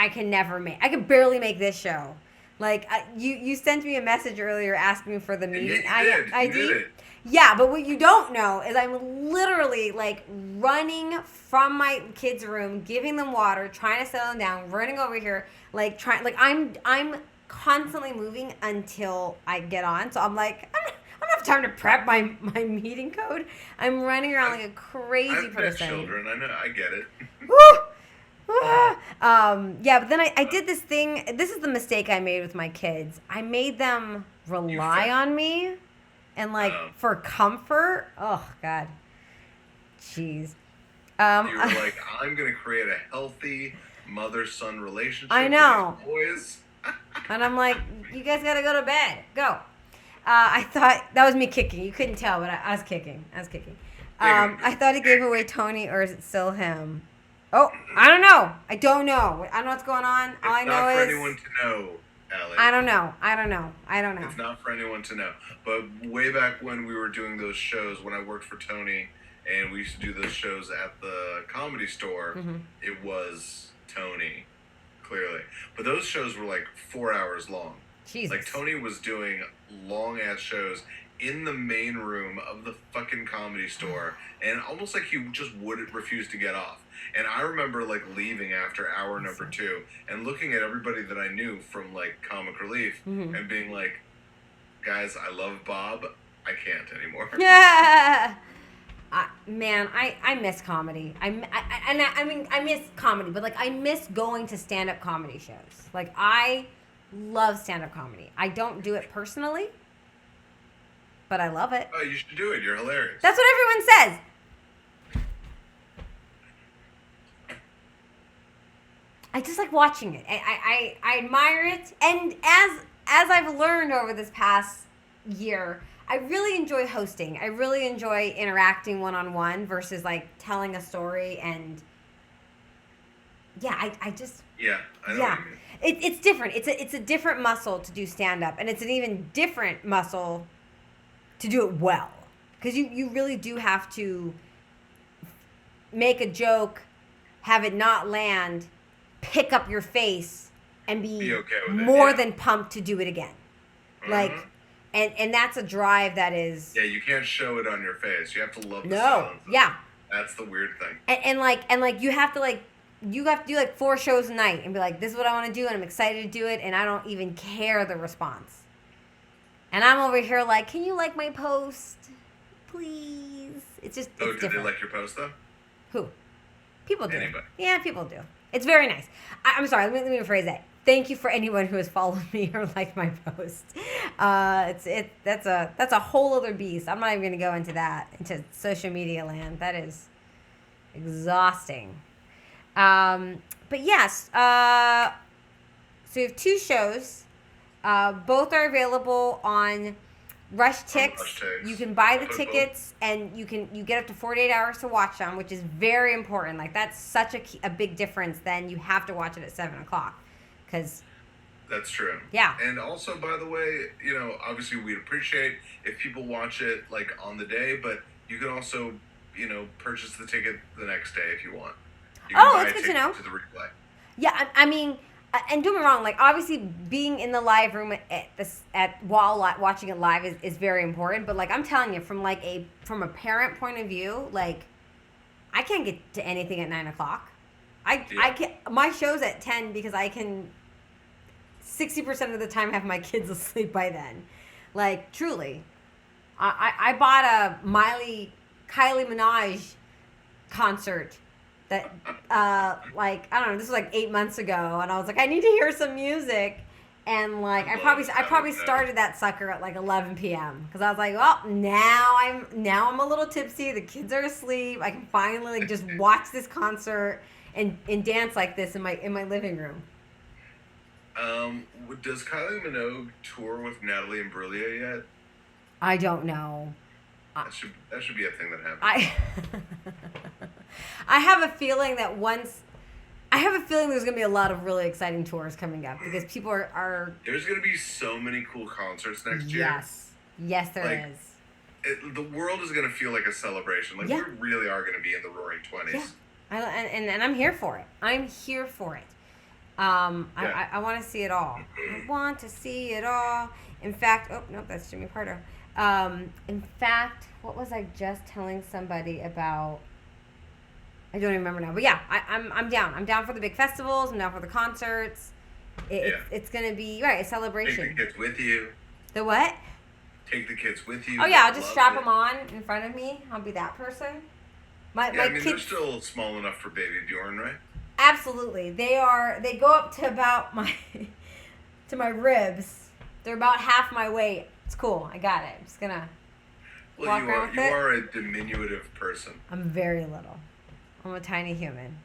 [SPEAKER 1] can I can barely make this show. Like you sent me a message earlier asking me for the meeting.
[SPEAKER 2] You did it.
[SPEAKER 1] Yeah, but what you don't know is I'm literally like running from my kids' room, giving them water, trying to settle them down, running over here, I'm constantly moving until I get on. So I'm like, I don't have time to prep my meeting code. I'm running around like a crazy
[SPEAKER 2] I've met
[SPEAKER 1] person.
[SPEAKER 2] children. I know. I get it.
[SPEAKER 1] Woo! Yeah, but then I did this thing. This is the mistake I made with my kids. I made them rely on me and for comfort. Oh, God. Jeez.
[SPEAKER 2] You were like, I'm going to create a healthy mother-son relationship
[SPEAKER 1] I know.
[SPEAKER 2] with these boys.
[SPEAKER 1] And I'm like, you guys got to go to bed. Go. I thought that was me kicking. You couldn't tell, but I was kicking. I thought he gave away Tony, or is it still him? Oh, I don't know. I don't know what's going on. All I know
[SPEAKER 2] It's not for
[SPEAKER 1] is
[SPEAKER 2] anyone to know, Allie.
[SPEAKER 1] I don't know.
[SPEAKER 2] It's not for anyone to know. But way back when we were doing those shows, when I worked for Tony, and we used to do those shows at the Comedy Store, it was Tony, clearly. But those shows were like 4 hours long.
[SPEAKER 1] Jesus.
[SPEAKER 2] Like Tony was doing long ass shows in the main room of the fucking Comedy Store, and almost like he just wouldn't refuse to get off. And I remember like leaving after hour number 2 and looking at everybody that I knew from like Comic Relief and being like, guys, I love Bob. I can't anymore.
[SPEAKER 1] Yeah. I miss comedy. I miss comedy, but like I miss going to stand-up comedy shows. Like I love stand-up comedy. I don't do it personally, but I love it.
[SPEAKER 2] Oh, you should do it. You're hilarious.
[SPEAKER 1] That's what everyone says. I just like watching it. I admire it, and as I've learned over this past year, I really enjoy hosting. I really enjoy interacting one-on-one versus like telling a story. And yeah, I just
[SPEAKER 2] Yeah, I know what you mean.
[SPEAKER 1] It's different. It's a different muscle to do stand-up, and it's an even different muscle to do it well, because you really do have to make a joke, have it not land, pick up your face, and be
[SPEAKER 2] okay with it,
[SPEAKER 1] more
[SPEAKER 2] yeah.
[SPEAKER 1] than pumped to do it again. Like,
[SPEAKER 2] Uh-huh.
[SPEAKER 1] and that's a drive that is
[SPEAKER 2] Yeah, you can't show it on your face. You have to love the
[SPEAKER 1] no,
[SPEAKER 2] silence.
[SPEAKER 1] yeah,
[SPEAKER 2] That's the weird thing.
[SPEAKER 1] and you have to do like 4 shows a night and be like, this is what I want to do, and I'm excited to do it, and I don't even care the response. And I'm over here like, can you like my post, please? It's just
[SPEAKER 2] Oh,
[SPEAKER 1] it's
[SPEAKER 2] did
[SPEAKER 1] different.
[SPEAKER 2] they like your post though?
[SPEAKER 1] Who? People do.
[SPEAKER 2] Anybody.
[SPEAKER 1] Yeah, people do. It's very nice. I'm sorry. Let me rephrase that. Thank you for anyone who has followed me or liked my post. That's a whole other beast. I'm not even going to go into social media land. That is exhausting. But yes. So we have 2 shows. Both are available on RushTix.
[SPEAKER 2] RushTix.
[SPEAKER 1] You can buy the
[SPEAKER 2] Cool.
[SPEAKER 1] tickets, and you get up to 48 hours to watch them, which is very important. Like, that's such a big difference. Then you have to watch it at 7:00, because
[SPEAKER 2] That's true.
[SPEAKER 1] Yeah.
[SPEAKER 2] And also, by the way, obviously we'd appreciate if people watch it like on the day, but you can also, purchase the ticket the next day if you want. You can
[SPEAKER 1] Oh,
[SPEAKER 2] buy
[SPEAKER 1] that's
[SPEAKER 2] a
[SPEAKER 1] good to
[SPEAKER 2] ticket
[SPEAKER 1] know.
[SPEAKER 2] to the replay.
[SPEAKER 1] yeah, I mean, and don't get me wrong. Like, obviously, being in the live room while watching it live is very important. But like, I'm telling you, from a parent point of view, like, I can't get to anything at 9:00. I can my show's at 10 because I can 60% of the time have my kids asleep by then. Like, truly. I bought a Kylie Minaj concert that I don't know, this was like 8 months ago, and I was like, I need to hear some music. And like I probably started that sucker at like 11 p.m. because I was like, well, now I'm a little tipsy, the kids are asleep, I can finally like just watch this concert and dance like this in my living room.
[SPEAKER 2] Does Kylie Minogue tour with Natalie Imbruglia yet?
[SPEAKER 1] I don't know.
[SPEAKER 2] That should be a thing that happens.
[SPEAKER 1] I have a feeling that there's gonna be a lot of really exciting tours coming up because people are
[SPEAKER 2] There's gonna be so many cool concerts next year.
[SPEAKER 1] Yes, there is.
[SPEAKER 2] The world is gonna feel like a celebration. Like,
[SPEAKER 1] Yeah.
[SPEAKER 2] we really are gonna be in the Roaring 20s.
[SPEAKER 1] Yeah, and I'm here for it. I'm here for it. I want to see it all. I want to see it all. In fact, oh no, that's Jimmy Pardo. In fact, what was I just telling somebody about? I don't even remember now. But yeah, I'm down. I'm down for the big festivals. I'm down for the concerts. It's gonna be a celebration.
[SPEAKER 2] Take the kids with you.
[SPEAKER 1] The what?
[SPEAKER 2] Take the kids with you.
[SPEAKER 1] Oh yeah, I'll just
[SPEAKER 2] Love
[SPEAKER 1] strap
[SPEAKER 2] it.
[SPEAKER 1] them on in front of me. I'll be that person. My
[SPEAKER 2] They're
[SPEAKER 1] kids.
[SPEAKER 2] still small enough for baby Bjorn, right?
[SPEAKER 1] Absolutely. They go up to about to my ribs. They're about half my weight. It's cool. I got it. I'm just gonna walk around with
[SPEAKER 2] you
[SPEAKER 1] it.
[SPEAKER 2] are a diminutive person.
[SPEAKER 1] I'm very little. I'm a tiny human.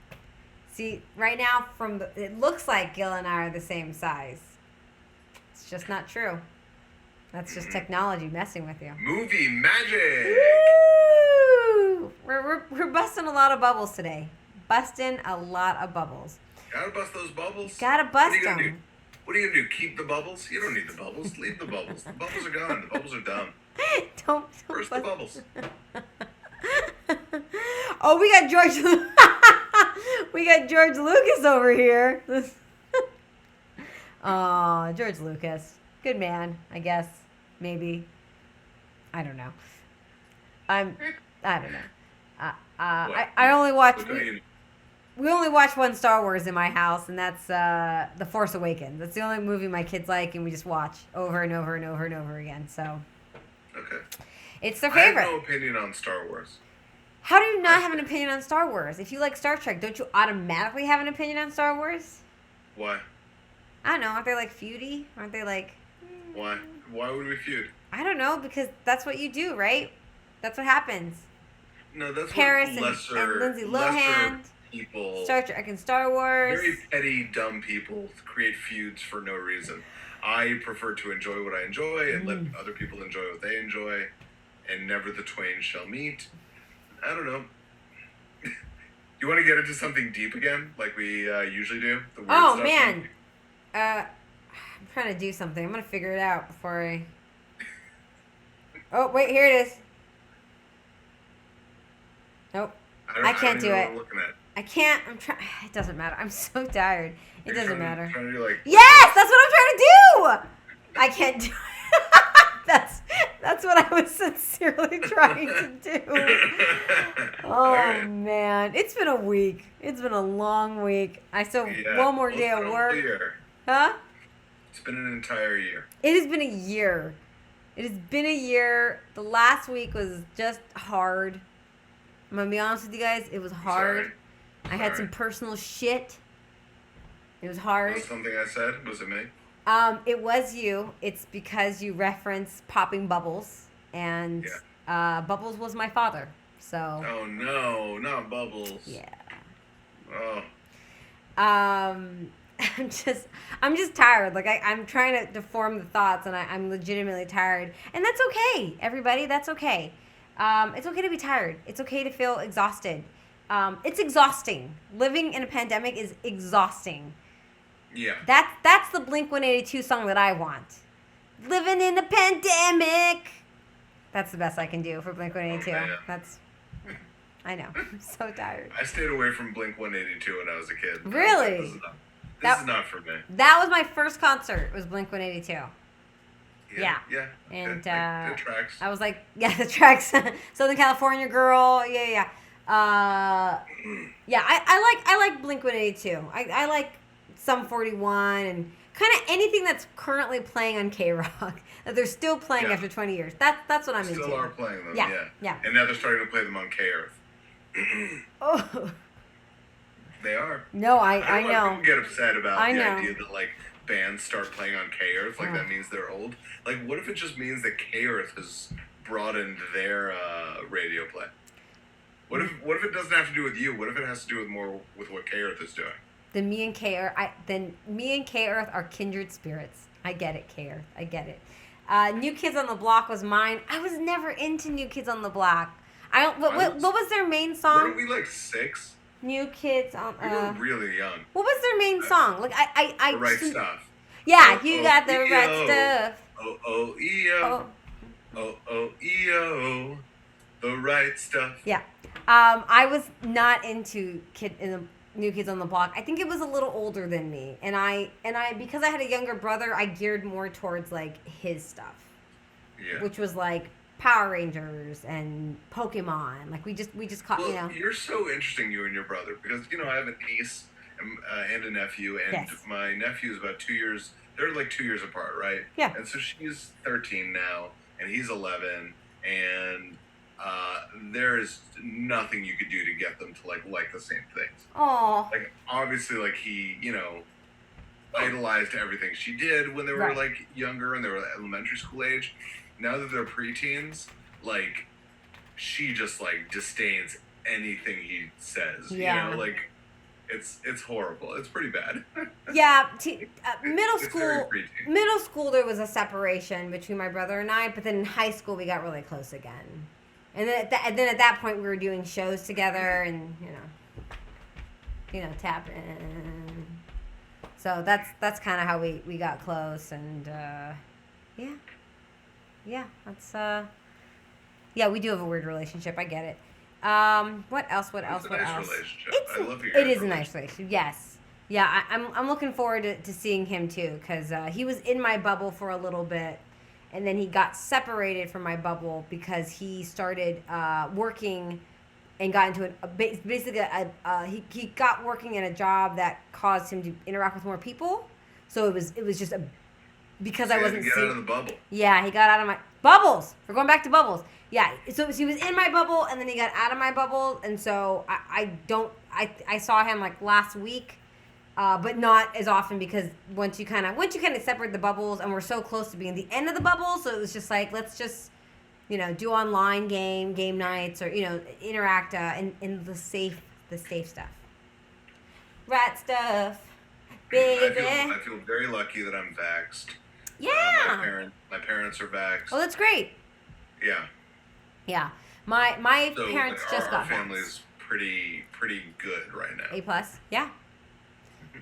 [SPEAKER 1] See, right now it looks like Gil and I are the same size. It's just not true. That's just technology messing with you.
[SPEAKER 2] Movie magic.
[SPEAKER 1] Woo! We're busting a lot of bubbles today. Busting a lot of bubbles.
[SPEAKER 2] Gotta bust those bubbles.
[SPEAKER 1] Gotta
[SPEAKER 2] What
[SPEAKER 1] bust
[SPEAKER 2] are you gonna do?
[SPEAKER 1] them.
[SPEAKER 2] What are you gonna do? Keep the bubbles? You don't need the bubbles. Leave the bubbles. The bubbles are gone. The bubbles are dumb.
[SPEAKER 1] Don't
[SPEAKER 2] Burst the
[SPEAKER 1] bust-
[SPEAKER 2] bubbles.
[SPEAKER 1] Oh, we got George. We got George Lucas over here. Oh, George Lucas, good man, I guess. Maybe. I don't know. I don't know. I only watch. We only watch one Star Wars in my house, and that's The Force Awakens. That's the only movie my kids like, and we just watch over and over and over and over again. So
[SPEAKER 2] Okay.
[SPEAKER 1] it's their
[SPEAKER 2] I have
[SPEAKER 1] favorite.
[SPEAKER 2] no opinion on Star Wars.
[SPEAKER 1] How do you not have an opinion on Star Wars? If you like Star Trek, don't you automatically have an opinion on Star Wars?
[SPEAKER 2] Why?
[SPEAKER 1] I don't know. Aren't they like feudy? Aren't they like...
[SPEAKER 2] Why? Why would we feud?
[SPEAKER 1] I don't know, because that's what you do, right? That's what happens.
[SPEAKER 2] No, that's
[SPEAKER 1] Paris
[SPEAKER 2] what
[SPEAKER 1] and
[SPEAKER 2] lesser,
[SPEAKER 1] Lindsay
[SPEAKER 2] lesser
[SPEAKER 1] Lohan,
[SPEAKER 2] people,
[SPEAKER 1] Star Trek and Star Wars.
[SPEAKER 2] very petty, dumb people create feuds for no reason. I prefer to enjoy what I enjoy and let other people enjoy what they enjoy, and never the twain shall meet. I don't know. You want to get into something deep again, like we usually do? The weird
[SPEAKER 1] Oh,
[SPEAKER 2] stuff?
[SPEAKER 1] man. I'm trying to do something. I'm going to figure it out before I... Oh, wait, here it is. Nope. I can't do
[SPEAKER 2] know
[SPEAKER 1] it.
[SPEAKER 2] what I'm looking at.
[SPEAKER 1] I can't. I'm trying. It doesn't matter. I'm so tired. It
[SPEAKER 2] You're
[SPEAKER 1] doesn't
[SPEAKER 2] trying
[SPEAKER 1] matter.
[SPEAKER 2] Trying to do like
[SPEAKER 1] Yes, that's what I'm trying to do. I can't do it. That's what I was sincerely trying to do. Oh
[SPEAKER 2] Alright.
[SPEAKER 1] man, it's been a week. It's been a long week. I still
[SPEAKER 2] Yeah.
[SPEAKER 1] one more
[SPEAKER 2] Well,
[SPEAKER 1] day
[SPEAKER 2] it's
[SPEAKER 1] of
[SPEAKER 2] been a
[SPEAKER 1] work.
[SPEAKER 2] whole year.
[SPEAKER 1] Huh?
[SPEAKER 2] It's been an entire year.
[SPEAKER 1] It has been a year. It has been a year. The last week was just hard. I'm gonna be honest with you guys. It was hard. I had some personal shit. It was hard.
[SPEAKER 2] Was it something I said? Was it me?
[SPEAKER 1] It was you. It's because you referenced popping Bubbles, and Bubbles was my father. So.
[SPEAKER 2] Oh no, not Bubbles.
[SPEAKER 1] Yeah.
[SPEAKER 2] Oh.
[SPEAKER 1] I'm just tired. Like I'm trying to form the thoughts, and I'm legitimately tired, and that's okay, everybody. That's okay. It's okay to be tired. It's okay to feel exhausted. It's exhausting. Living in a pandemic is exhausting.
[SPEAKER 2] Yeah.
[SPEAKER 1] That's the Blink-182 song that I want. Living in a pandemic. That's the best I can do for Blink-182.
[SPEAKER 2] Oh,
[SPEAKER 1] That's. I know. I'm so tired.
[SPEAKER 2] I stayed away from Blink-182 when I was a kid.
[SPEAKER 1] Really?
[SPEAKER 2] This is not for me.
[SPEAKER 1] That was my first concert. Was Blink-182. Yeah.
[SPEAKER 2] Yeah.
[SPEAKER 1] And
[SPEAKER 2] the tracks.
[SPEAKER 1] I was like, yeah, the tracks. Southern California Girl. Yeah. Yeah. I like Blink-182. I like Sum 41 and kind of anything that's currently playing on K-Rock that they're still playing after 20 years. That's what I'm into.
[SPEAKER 2] Still are playing them.
[SPEAKER 1] Yeah.
[SPEAKER 2] And now they're starting to play them on K-Earth.
[SPEAKER 1] Oh.
[SPEAKER 2] They are.
[SPEAKER 1] No, I
[SPEAKER 2] don't
[SPEAKER 1] know.
[SPEAKER 2] People get upset about
[SPEAKER 1] I
[SPEAKER 2] the
[SPEAKER 1] know.
[SPEAKER 2] idea that like bands start playing on K-Earth, like that means they're old. Like, what if it just means that K-Earth has broadened their radio play? What if it doesn't have to do with you? What if it has to do with more with what K-Earth is doing?
[SPEAKER 1] Then me and K-Earth are kindred spirits. I get it, K-Earth. I get it. New Kids on the Block was mine. I was never into New Kids on the Block. What was their main song?
[SPEAKER 2] Weren't we like 6?
[SPEAKER 1] New Kids on.
[SPEAKER 2] We were really young.
[SPEAKER 1] What was their main song? Like I.
[SPEAKER 2] The Right Stuff.
[SPEAKER 1] Yeah, you got the right stuff.
[SPEAKER 2] Oh, E-O. The Right Stuff.
[SPEAKER 1] Yeah. I was not into New Kids on the Block. I think it was a little older than me, and I because I had a younger brother, I geared more towards like his stuff, which was like Power Rangers and Pokemon. Like we just caught.
[SPEAKER 2] Well, you're so interesting, you and your brother, because I have a niece and a nephew, and my nephew is about 2 years. They're like 2 years apart, right?
[SPEAKER 1] Yeah.
[SPEAKER 2] And so she's 13 now, and he's 11, and there is nothing you could do to get them to like the same things.
[SPEAKER 1] Oh.
[SPEAKER 2] Like obviously, like he, idolized everything she did when they were like younger and they were elementary school age. Now that they're preteens, like she just like disdains anything he says.
[SPEAKER 1] Yeah.
[SPEAKER 2] Like it's horrible. It's pretty bad.
[SPEAKER 1] Yeah, middle
[SPEAKER 2] very
[SPEAKER 1] school.
[SPEAKER 2] preteen.
[SPEAKER 1] Middle school, there was a separation between my brother and I, but then in high school, we got really close again. And then at that point, we were doing shows together, and tapping. So that's kind of how we got close, and we do have a weird relationship. I get it. What else? What else?
[SPEAKER 2] It's a nice relationship. I love your
[SPEAKER 1] It is a nice relationship. Yes. Yeah, I'm looking forward to seeing him too, because he was in my bubble for a little bit, and then he got separated from my bubble because he started working and got into he got working in a job that caused him to interact with more people. So it was just because I wasn't
[SPEAKER 2] get out of the bubble.
[SPEAKER 1] Yeah, he got out of my bubbles. We're going back to bubbles. Yeah, so he was in my bubble, and then he got out of my bubble, and so I saw him like last week, but not as often, because once you kind of separate the bubbles, and we're so close to being the end of the bubble, so it was just like, let's just do online game nights, or interact in the safe stuff. Rat stuff, baby.
[SPEAKER 2] I feel very lucky that I'm vaxxed.
[SPEAKER 1] Yeah.
[SPEAKER 2] My parents are vaxxed.
[SPEAKER 1] Oh, that's great.
[SPEAKER 2] Yeah.
[SPEAKER 1] Yeah. My
[SPEAKER 2] So,
[SPEAKER 1] parents just got
[SPEAKER 2] our family's pretty good right now.
[SPEAKER 1] A+. Yeah.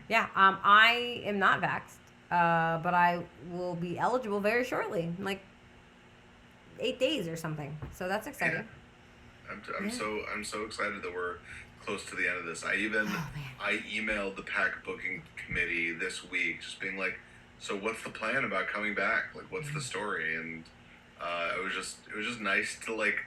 [SPEAKER 1] Yeah. I am not vaxxed, but I will be eligible very shortly, in like 8 days or something. So that's exciting.
[SPEAKER 2] Yeah. I'm so excited that we're close to the end of this. I emailed the PAC booking committee this week, just being like, so what's the plan about coming back? Like, what's the story? And It was just nice to like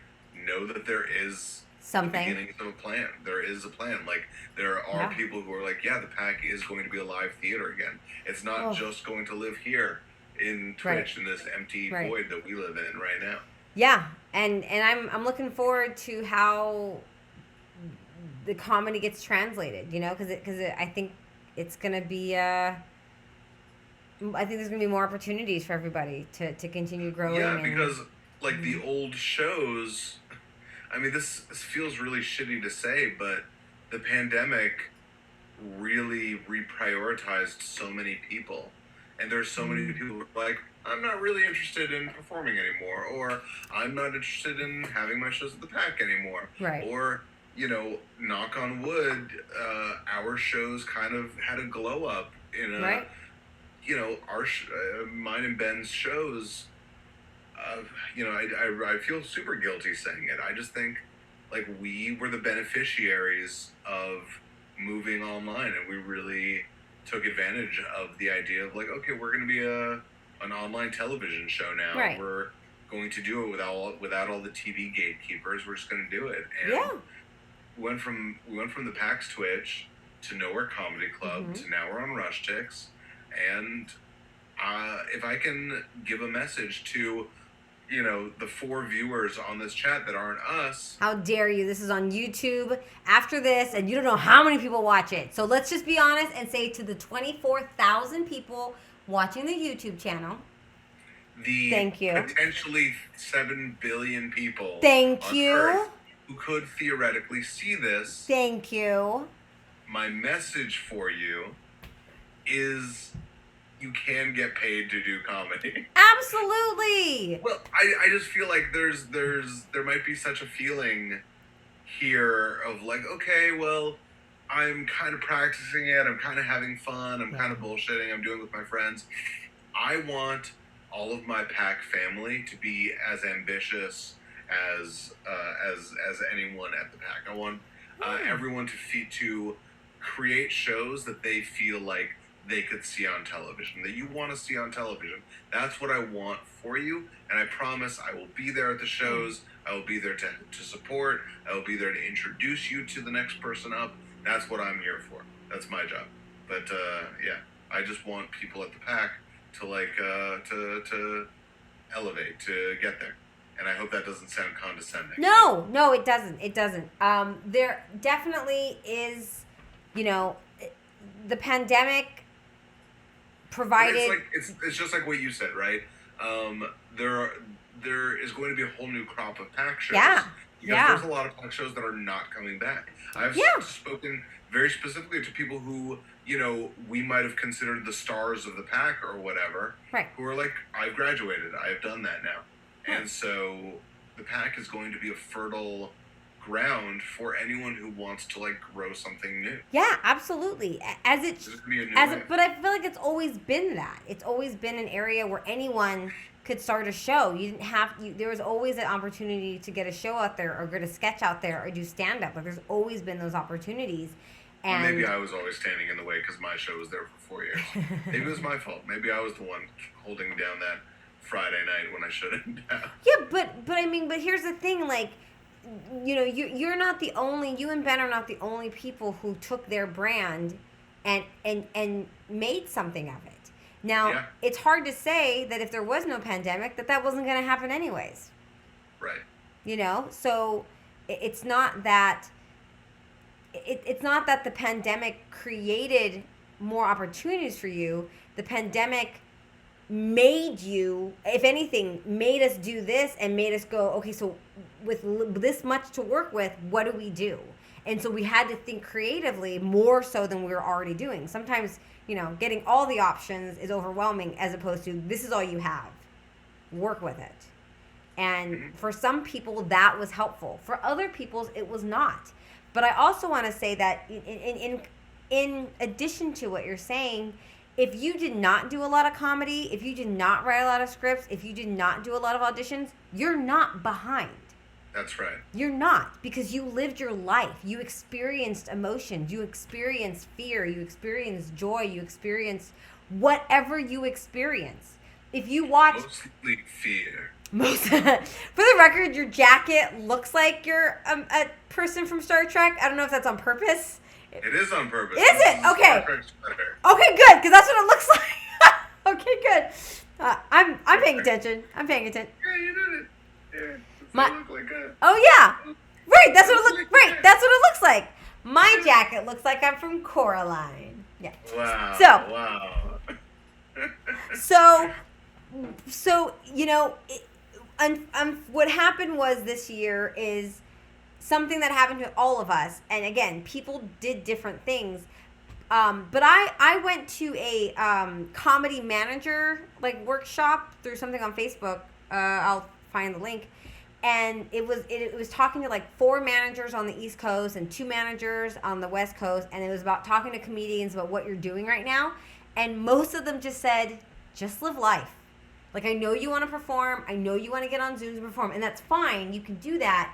[SPEAKER 2] know that there is the
[SPEAKER 1] Something.
[SPEAKER 2] beginnings of a plan. There is a plan. Like there are
[SPEAKER 1] Yeah.
[SPEAKER 2] people who are like, yeah, the pack is going to be a live theater again. It's not
[SPEAKER 1] Oh,
[SPEAKER 2] just going to live here in
[SPEAKER 1] right.
[SPEAKER 2] Twitch in this empty
[SPEAKER 1] Right.
[SPEAKER 2] void that we live in right now.
[SPEAKER 1] Yeah. And I'm looking forward to how the comedy gets translated, you know, because I think it's gonna be I think there's gonna be more opportunities for everybody to continue growing
[SPEAKER 2] Yeah,
[SPEAKER 1] and
[SPEAKER 2] because like
[SPEAKER 1] mhm.
[SPEAKER 2] the old shows, I mean, this feels really shitty to say, but the pandemic really reprioritized so many people. And there's so many
[SPEAKER 1] Mm.
[SPEAKER 2] people who are like, I'm not really interested in performing anymore, or I'm not interested in having my shows at the pack anymore.
[SPEAKER 1] Right.
[SPEAKER 2] Or, knock on wood, our shows kind of had a glow up in a,
[SPEAKER 1] Right.
[SPEAKER 2] mine and Ben's shows. I feel super guilty saying it. I just think like we were the beneficiaries of moving online, and we really took advantage of the idea of like, okay, we're going to be an online television show now.
[SPEAKER 1] Right.
[SPEAKER 2] We're going to do it without all the TV gatekeepers. We're just going to do it, and
[SPEAKER 1] Yeah.
[SPEAKER 2] we went from the PAX Twitch to Nowhere Comedy Club
[SPEAKER 1] Hmm.
[SPEAKER 2] to now we're on Rushtix, and if I can give a message to the 4 viewers on this chat that aren't us.
[SPEAKER 1] How dare you? This is on YouTube after this, and you don't know how many people watch it. So let's just be honest and say to the 24,000 people watching the YouTube channel,
[SPEAKER 2] The
[SPEAKER 1] thank you.
[SPEAKER 2] potentially 7 billion people
[SPEAKER 1] Thank
[SPEAKER 2] on
[SPEAKER 1] you.
[SPEAKER 2] Earth who could theoretically see this,
[SPEAKER 1] Thank you.
[SPEAKER 2] my message for you is you can get paid to do comedy.
[SPEAKER 1] Absolutely.
[SPEAKER 2] Well, I just feel like there might be such a feeling here of like, okay, well, I'm kind of practicing it, I'm kind of having fun, I'm kind of bullshitting, I'm doing it with my friends. I want all of my pack family to be as ambitious as anyone at the pack. I want everyone to create shows that they feel like they could see on television, that you want to see on television. That's what I want for you, and I promise I will be there at the shows. I will be there to support. I will be there to introduce you to the next person up. That's what I'm here for. That's my job. But yeah, I just want people at the pack to like to elevate, to get there. And I hope that doesn't sound condescending.
[SPEAKER 1] No, it doesn't. It doesn't. There definitely is, you know, the pandemic
[SPEAKER 2] But
[SPEAKER 1] provided.
[SPEAKER 2] it's just like what you said, right? There is going to be a whole new crop of pack shows.
[SPEAKER 1] Yeah.
[SPEAKER 2] Because
[SPEAKER 1] Yeah.
[SPEAKER 2] there's a lot of pack shows that are not coming back. I've
[SPEAKER 1] Yeah.
[SPEAKER 2] spoken very specifically to people who, we might have considered the stars of the pack or whatever,
[SPEAKER 1] Right.
[SPEAKER 2] who are like, I've graduated, I've done that now.
[SPEAKER 1] Right.
[SPEAKER 2] And so the pack is going to be a fertile ground for anyone who wants to like grow something new.
[SPEAKER 1] Yeah, absolutely. As it
[SPEAKER 2] It's just gonna be a new
[SPEAKER 1] as
[SPEAKER 2] way.
[SPEAKER 1] but I feel like it's always been that. It's always been an area where anyone could start a show. You didn't have there was always an opportunity to get a show out there or get a sketch out there or do stand up. Like there's always been those opportunities. And
[SPEAKER 2] Maybe I was always standing in the way because my show was there for 4 years. Maybe it was my fault. Maybe I was the one holding down that Friday night when I shouldn't have.
[SPEAKER 1] Yeah, but I mean, but here's the thing, like, you're not the only. You and Ben are not the only people who took their brand, and made something of it. Now,
[SPEAKER 2] Yeah.
[SPEAKER 1] it's hard to say that if there was no pandemic, that wasn't going to happen anyways.
[SPEAKER 2] Right.
[SPEAKER 1] So it's not that. It's not that the pandemic created more opportunities for you. The pandemic made you, if anything, made us do this and made us go, okay, so with this much to work with, what do we do? And so we had to think creatively more so than we were already doing. Sometimes, getting all the options is overwhelming as opposed to this is all you have. Work with it. And for some people, that was helpful. For other people's, it was not. But I also want to say that in addition to what you're saying, if you did not do a lot of comedy, if you did not write a lot of scripts, if you did not do a lot of auditions, you're not behind.
[SPEAKER 2] That's right.
[SPEAKER 1] You're not, because you lived your life. You experienced emotions. You experienced fear. You experienced joy. You experienced whatever you experience. If you watch,
[SPEAKER 2] Mostly fear.
[SPEAKER 1] For the record, your jacket looks like you're a person from Star Trek. I don't know if that's on purpose.
[SPEAKER 2] It is on purpose.
[SPEAKER 1] Is it? Okay.
[SPEAKER 2] Star Trek sweater.
[SPEAKER 1] Okay, good, because that's what it looks like. Okay, good. I'm paying attention. I'm paying attention.
[SPEAKER 2] Yeah, you did it. Yeah, look like a...
[SPEAKER 1] Oh yeah, right. That's what it looks. Right, that's what it looks like. My jacket looks like I'm from Coraline. Yeah.
[SPEAKER 2] Wow.
[SPEAKER 1] So.
[SPEAKER 2] Wow.
[SPEAKER 1] So you know, what happened was this year is something that happened to all of us, and again, people did different things. But I went to a comedy manager workshop through something on Facebook. I'll find the link, and it was talking to 4 managers on the East Coast and 2 managers on the West Coast, and it was about talking to comedians about what you're doing right now, and most of them just said, just live life. I know you want to perform, I know you want to get on Zoom to perform, and that's fine, you can do that,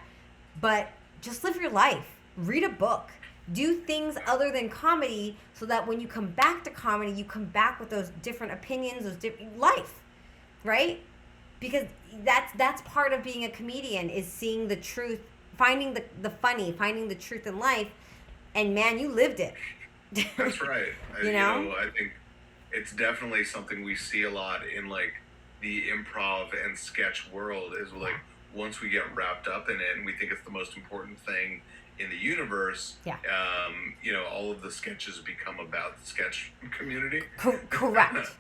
[SPEAKER 1] but just live your life. Read a book. Do things other than comedy so that when you come back to comedy, you come back with those different opinions, those different life, right? Because that's part of being a comedian, is seeing the truth, finding the funny, finding the truth in life, and man, you lived it.
[SPEAKER 2] That's right.
[SPEAKER 1] You know,
[SPEAKER 2] I think it's definitely something we see a lot in the improv and sketch world, is once we get wrapped up in it and we think it's the most important thing in the universe,
[SPEAKER 1] yeah.
[SPEAKER 2] All of the sketches become about the sketch community.
[SPEAKER 1] Correct.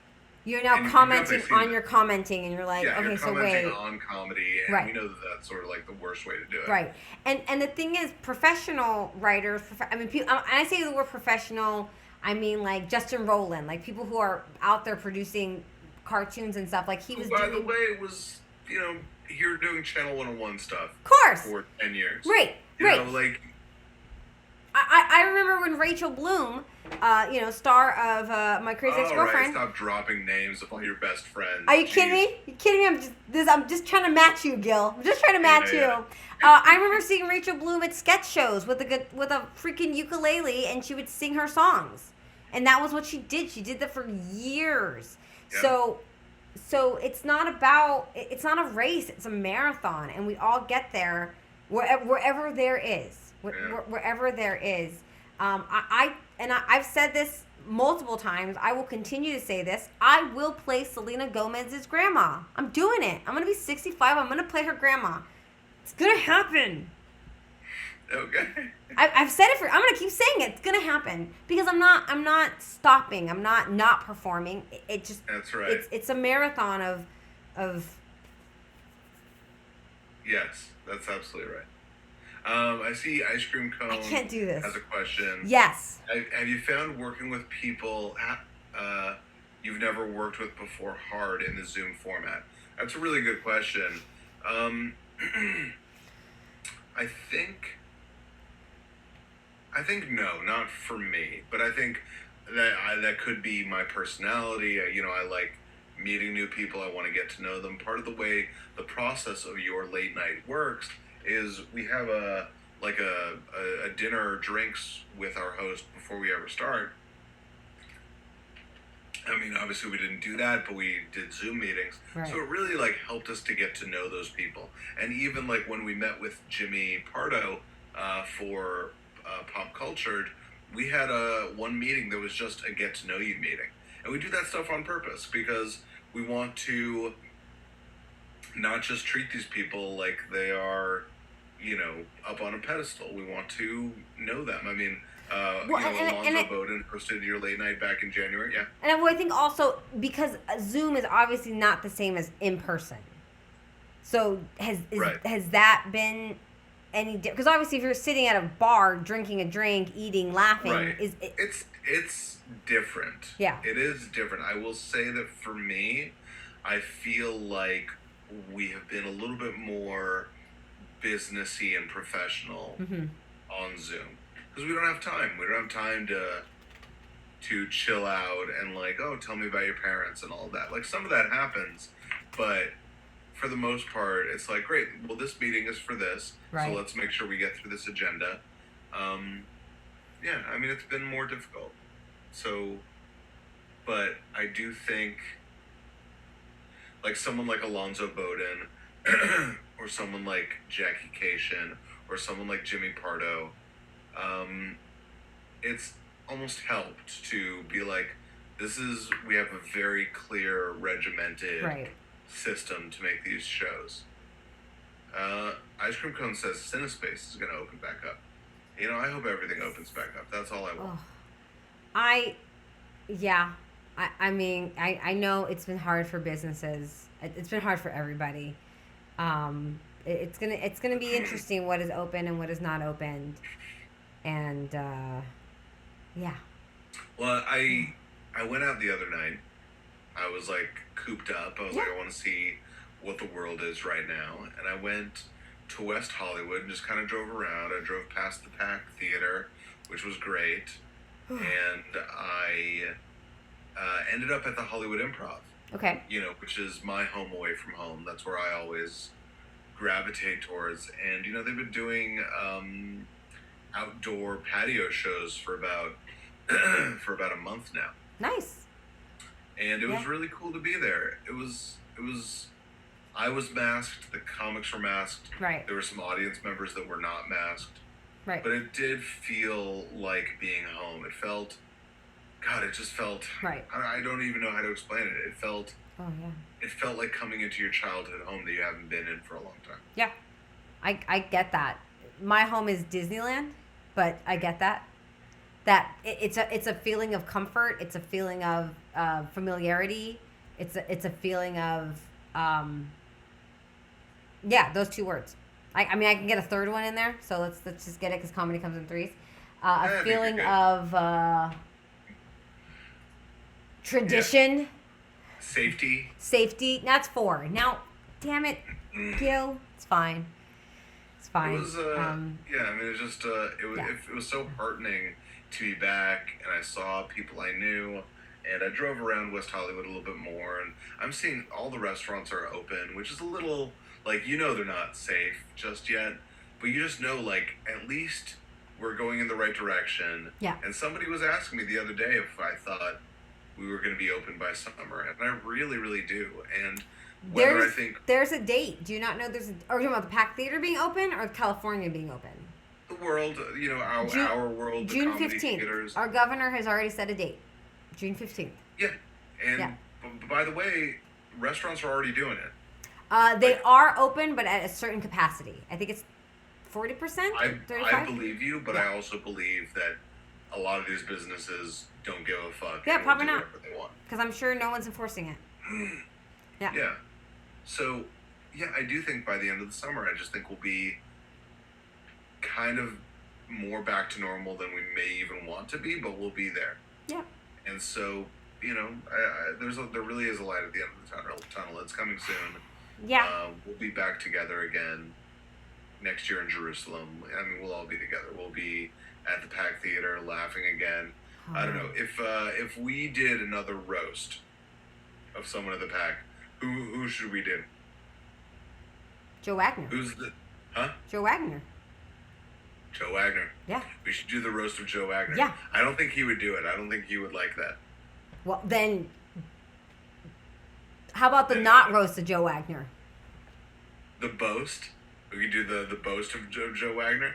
[SPEAKER 1] You're now commenting on your commenting, and you're like,
[SPEAKER 2] yeah,
[SPEAKER 1] okay,
[SPEAKER 2] you're
[SPEAKER 1] so wait.
[SPEAKER 2] on comedy, and
[SPEAKER 1] right.
[SPEAKER 2] we know that that's sort of the worst way to do it.
[SPEAKER 1] Right. And the thing is, professional writers, and I say the word professional, I mean Justin Rowland, people who are out there producing cartoons and stuff. He was
[SPEAKER 2] by the way, it was, you're doing Channel 101 stuff.
[SPEAKER 1] Of course.
[SPEAKER 2] For 10 years.
[SPEAKER 1] Right.
[SPEAKER 2] You
[SPEAKER 1] right.
[SPEAKER 2] know,
[SPEAKER 1] I remember when Rachel Bloom, star of My Crazy Ex-Girlfriend.
[SPEAKER 2] Right. Stop dropping names of all your best friends.
[SPEAKER 1] Are you kidding me? You kidding me? I'm just trying to match you, Gil. I'm just trying to match you. I remember seeing Rachel Bloom at sketch shows with a freaking ukulele, and she would sing her songs, and that was what she did. She did that for years. Yep. So it's not a race. It's a marathon, and we all get there wherever there is. Wherever there is. I've said this multiple times. I will continue to say this. I will play Selena Gomez's grandma. I'm doing it. I'm going to be 65. I'm going to play her grandma. It's going to happen.
[SPEAKER 2] Okay.
[SPEAKER 1] I've said it I'm going to keep saying it. It's going to happen because I'm not stopping. I'm not performing. It just,
[SPEAKER 2] that's right.
[SPEAKER 1] It's a marathon of.
[SPEAKER 2] Yes, that's absolutely right. I see Ice Cream Cone.
[SPEAKER 1] I can't do this.
[SPEAKER 2] Has a question.
[SPEAKER 1] Yes.
[SPEAKER 2] Have you found working with people you've never worked with before hard in the Zoom format? That's a really good question. I think no, not for me. But I think that could be my personality. I like meeting new people. I want to get to know them. Part of the way the process of your late night works is we have a dinner or drinks with our host before we ever start. I mean, obviously we didn't do that, but we did Zoom meetings. Right. So it really helped us to get to know those people. And even when we met with Jimmy Pardo for Pop Cultured, we had one meeting that was just a get to know you meeting. And we do that stuff on purpose because we want to not just treat these people like they are, up on a pedestal. We want to know them. I mean, Alonzo Bowden hosted your late night back in January. Yeah.
[SPEAKER 1] And I think also because Zoom is obviously not the same as in person. So has that been any different? Because obviously, if you're sitting at a bar, drinking a drink, eating, laughing,
[SPEAKER 2] right. It's different.
[SPEAKER 1] Yeah.
[SPEAKER 2] It is different. I will say that for me, I feel like we have been a little bit more businessy and professional on Zoom because we don't have time. We don't have time to chill out and tell me about your parents and all of that. Some of that happens, but for the most part, it's great. Well, this meeting is for this, right. So let's make sure we get through this agenda. Yeah, I mean, it's been more difficult. So, but I do think someone like Alonzo Bowden, or someone like Jackie Cation, or someone like Jimmy Pardo, um, it's almost helped to be like, we have a very clear, regimented
[SPEAKER 1] Right.
[SPEAKER 2] system to make these shows. Ice Cream Cone says Cinespace is going to open back up. I hope everything opens back up. That's all I want.
[SPEAKER 1] Oh, I, yeah. I mean, I know it's been hard for businesses. It's been hard for everybody. It's gonna be interesting what is open and what is not opened, and yeah.
[SPEAKER 2] Well, I went out the other night. I was like cooped up. I was like, I want to see what the world is right now, and I went to West Hollywood and just kind of drove around. I drove past the Pack Theater, which was great, and I ended up at the Hollywood Improv.
[SPEAKER 1] Okay.
[SPEAKER 2] Which is my home away from home. That's where I always gravitate towards. And they've been doing outdoor patio shows for about a month now.
[SPEAKER 1] Nice.
[SPEAKER 2] And it was really cool to be there. It was. I was masked. The comics were masked.
[SPEAKER 1] Right.
[SPEAKER 2] There were some audience members that were not masked.
[SPEAKER 1] Right.
[SPEAKER 2] But it did feel like being home. It felt. God, it just felt.
[SPEAKER 1] Right.
[SPEAKER 2] I don't even know how to explain it. It felt.
[SPEAKER 1] Oh yeah.
[SPEAKER 2] It felt like coming into your childhood home that you haven't been in for a long time.
[SPEAKER 1] Yeah, I get that. My home is Disneyland, but I get that. It's a feeling of comfort. It's a feeling of familiarity. It's a feeling of those two words. I mean I can get a third one in there. So let's just get it because comedy comes in threes. A feeling of tradition.
[SPEAKER 2] Yeah. Safety.
[SPEAKER 1] That's four. Now, damn it, Gil. It's fine. It's fine.
[SPEAKER 2] It was, I mean, it was just, it was so heartening to be back, and I saw people I knew, and I drove around West Hollywood a little bit more, and I'm seeing all the restaurants are open, which is a little, like, they're not safe just yet, but you just know, like, at least we're going in the right direction.
[SPEAKER 1] Yeah.
[SPEAKER 2] And somebody was asking me the other day if I thought we were going to be open by summer, and I really, really do. And whether
[SPEAKER 1] there's a date. Do you not know there's? Are you talking about the Pack Theater being open or California being open?
[SPEAKER 2] The world, our world, the
[SPEAKER 1] June
[SPEAKER 2] comedy
[SPEAKER 1] 15th.
[SPEAKER 2] theaters.
[SPEAKER 1] Our governor has already set a date. June 15th.
[SPEAKER 2] Yeah, and by the way, restaurants are already doing it.
[SPEAKER 1] They are open, but at a certain capacity. I think it's 40%. 35%.
[SPEAKER 2] I believe you, but I also believe that a lot of these businesses don't give a fuck.
[SPEAKER 1] Yeah, probably not.
[SPEAKER 2] Whatever they want.
[SPEAKER 1] Because I'm sure no one's enforcing it. Yeah.
[SPEAKER 2] Yeah. So, I do think by the end of the summer, I just think we'll be kind of more back to normal than we may even want to be, but we'll be there.
[SPEAKER 1] Yeah.
[SPEAKER 2] And so, there really is a light at the end of the tunnel. It's coming soon.
[SPEAKER 1] Yeah.
[SPEAKER 2] We'll be back together again next year in Jerusalem. I mean, we'll all be together. We'll be at the Pack Theater laughing again. I don't know if we did another roast of someone in the Pack, who should we do?
[SPEAKER 1] Joe Wagner.
[SPEAKER 2] Who's the? Huh?
[SPEAKER 1] Joe Wagner.
[SPEAKER 2] Joe Wagner.
[SPEAKER 1] Yeah.
[SPEAKER 2] We should do the roast of Joe Wagner.
[SPEAKER 1] Yeah.
[SPEAKER 2] I don't think he would do it. I don't think he would like that.
[SPEAKER 1] Well, then, how about the not roast of Joe Wagner?
[SPEAKER 2] The boast. We could do the boast of Joe Wagner.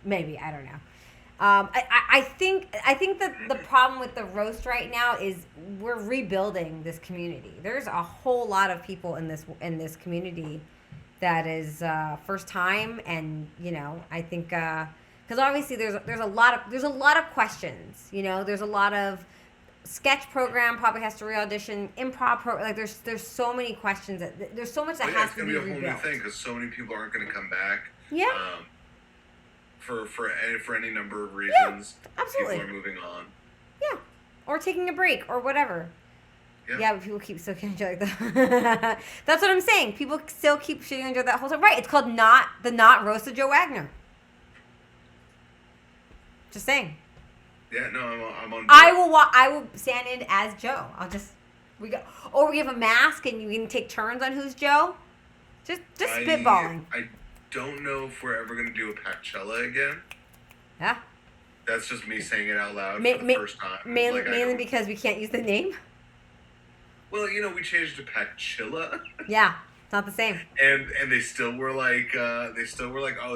[SPEAKER 1] Maybe, I don't know. I think that the problem with the roast right now is we're rebuilding this community. There's a whole lot of people in this community that is first time, and I think because obviously there's a lot of questions. There's a lot of sketch program probably has to re-audition, improv like there's so many questions there's so much that has to be rebuilt.
[SPEAKER 2] It's gonna be a whole new thing because so many people aren't going to come back.
[SPEAKER 1] Yeah.
[SPEAKER 2] For any number of reasons.
[SPEAKER 1] Yeah, absolutely.
[SPEAKER 2] People are moving on.
[SPEAKER 1] Yeah, or taking a break or whatever. Yeah, but people keep still shitting on Joe like that. That's what I'm saying. People still keep shitting on Joe that whole time. Right? It's called not roast of Joe Wagner. Just saying.
[SPEAKER 2] Yeah, no, I'm on board.
[SPEAKER 1] I will stand in as Joe. We have a mask and you can take turns on who's Joe. Just spitballing.
[SPEAKER 2] I don't know if we're ever going to do a Packchella again.
[SPEAKER 1] Yeah.
[SPEAKER 2] That's just me saying it out loud for the first time.
[SPEAKER 1] Mainly because we can't use the name.
[SPEAKER 2] Well, we changed to Packchilla.
[SPEAKER 1] Yeah. not the same.
[SPEAKER 2] And they still were like, oh,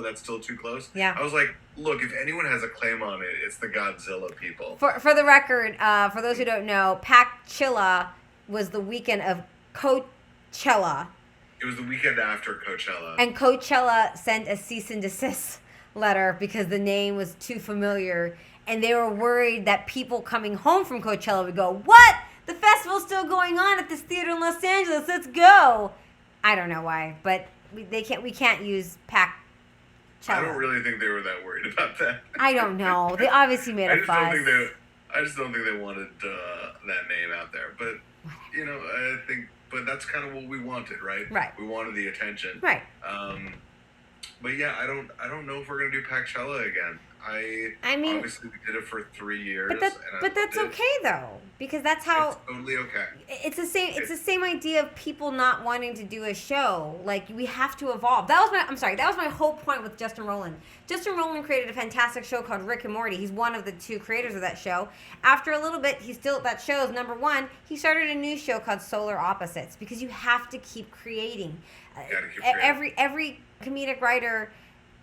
[SPEAKER 2] that's still too close.
[SPEAKER 1] Yeah.
[SPEAKER 2] I was like, look, if anyone has a claim on it, it's the Godzilla people.
[SPEAKER 1] For the record, for those who don't know, Packchilla was the weekend of Coachella.
[SPEAKER 2] It was the weekend after Coachella.
[SPEAKER 1] And Coachella sent a cease and desist letter because the name was too familiar. And they were worried that people coming home from Coachella would go, what? The festival's still going on at this theater in Los Angeles. Let's go. I don't know why, but we can't use Packchella.
[SPEAKER 2] I don't really think they were that worried about that.
[SPEAKER 1] I don't know. They obviously made a fuss.
[SPEAKER 2] I just don't think they wanted that name out there. But, I think... But that's kind of what we wanted, right?
[SPEAKER 1] Right.
[SPEAKER 2] We wanted the attention.
[SPEAKER 1] Right.
[SPEAKER 2] But yeah, I don't know if we're gonna do Packchella again. I mean, obviously we did it for 3 years.
[SPEAKER 1] But that's okay though, because that's how.
[SPEAKER 2] It's totally okay.
[SPEAKER 1] It's the same. It's the same idea of people not wanting to do a show. Like we have to evolve. That was my whole point with Justin Roiland. Justin Roiland created a fantastic show called Rick and Morty. He's one of the 2 creators of that show. After a little bit, that show is number 1. He started a new show called Solar Opposites because you have to keep creating. Every comedic writer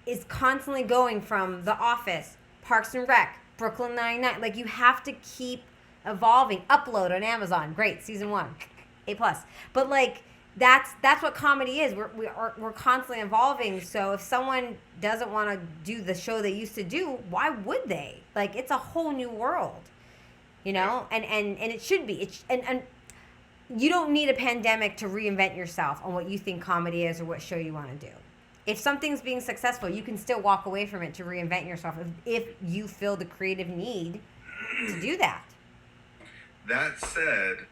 [SPEAKER 1] is constantly going from The Office, Parks and Rec, Brooklyn Nine-Nine. Like, you have to keep evolving. Upload on Amazon. Great. Season 1. A+. But, like, that's what comedy is. We're constantly evolving. So if someone doesn't want to do the show they used to do, why would they? Like, it's a whole new world. And it should be. And you don't need a pandemic to reinvent yourself on what you think comedy is or what show you want to do. If something's being successful, you can still walk away from it to reinvent yourself if you feel the creative need to do that.
[SPEAKER 2] That said,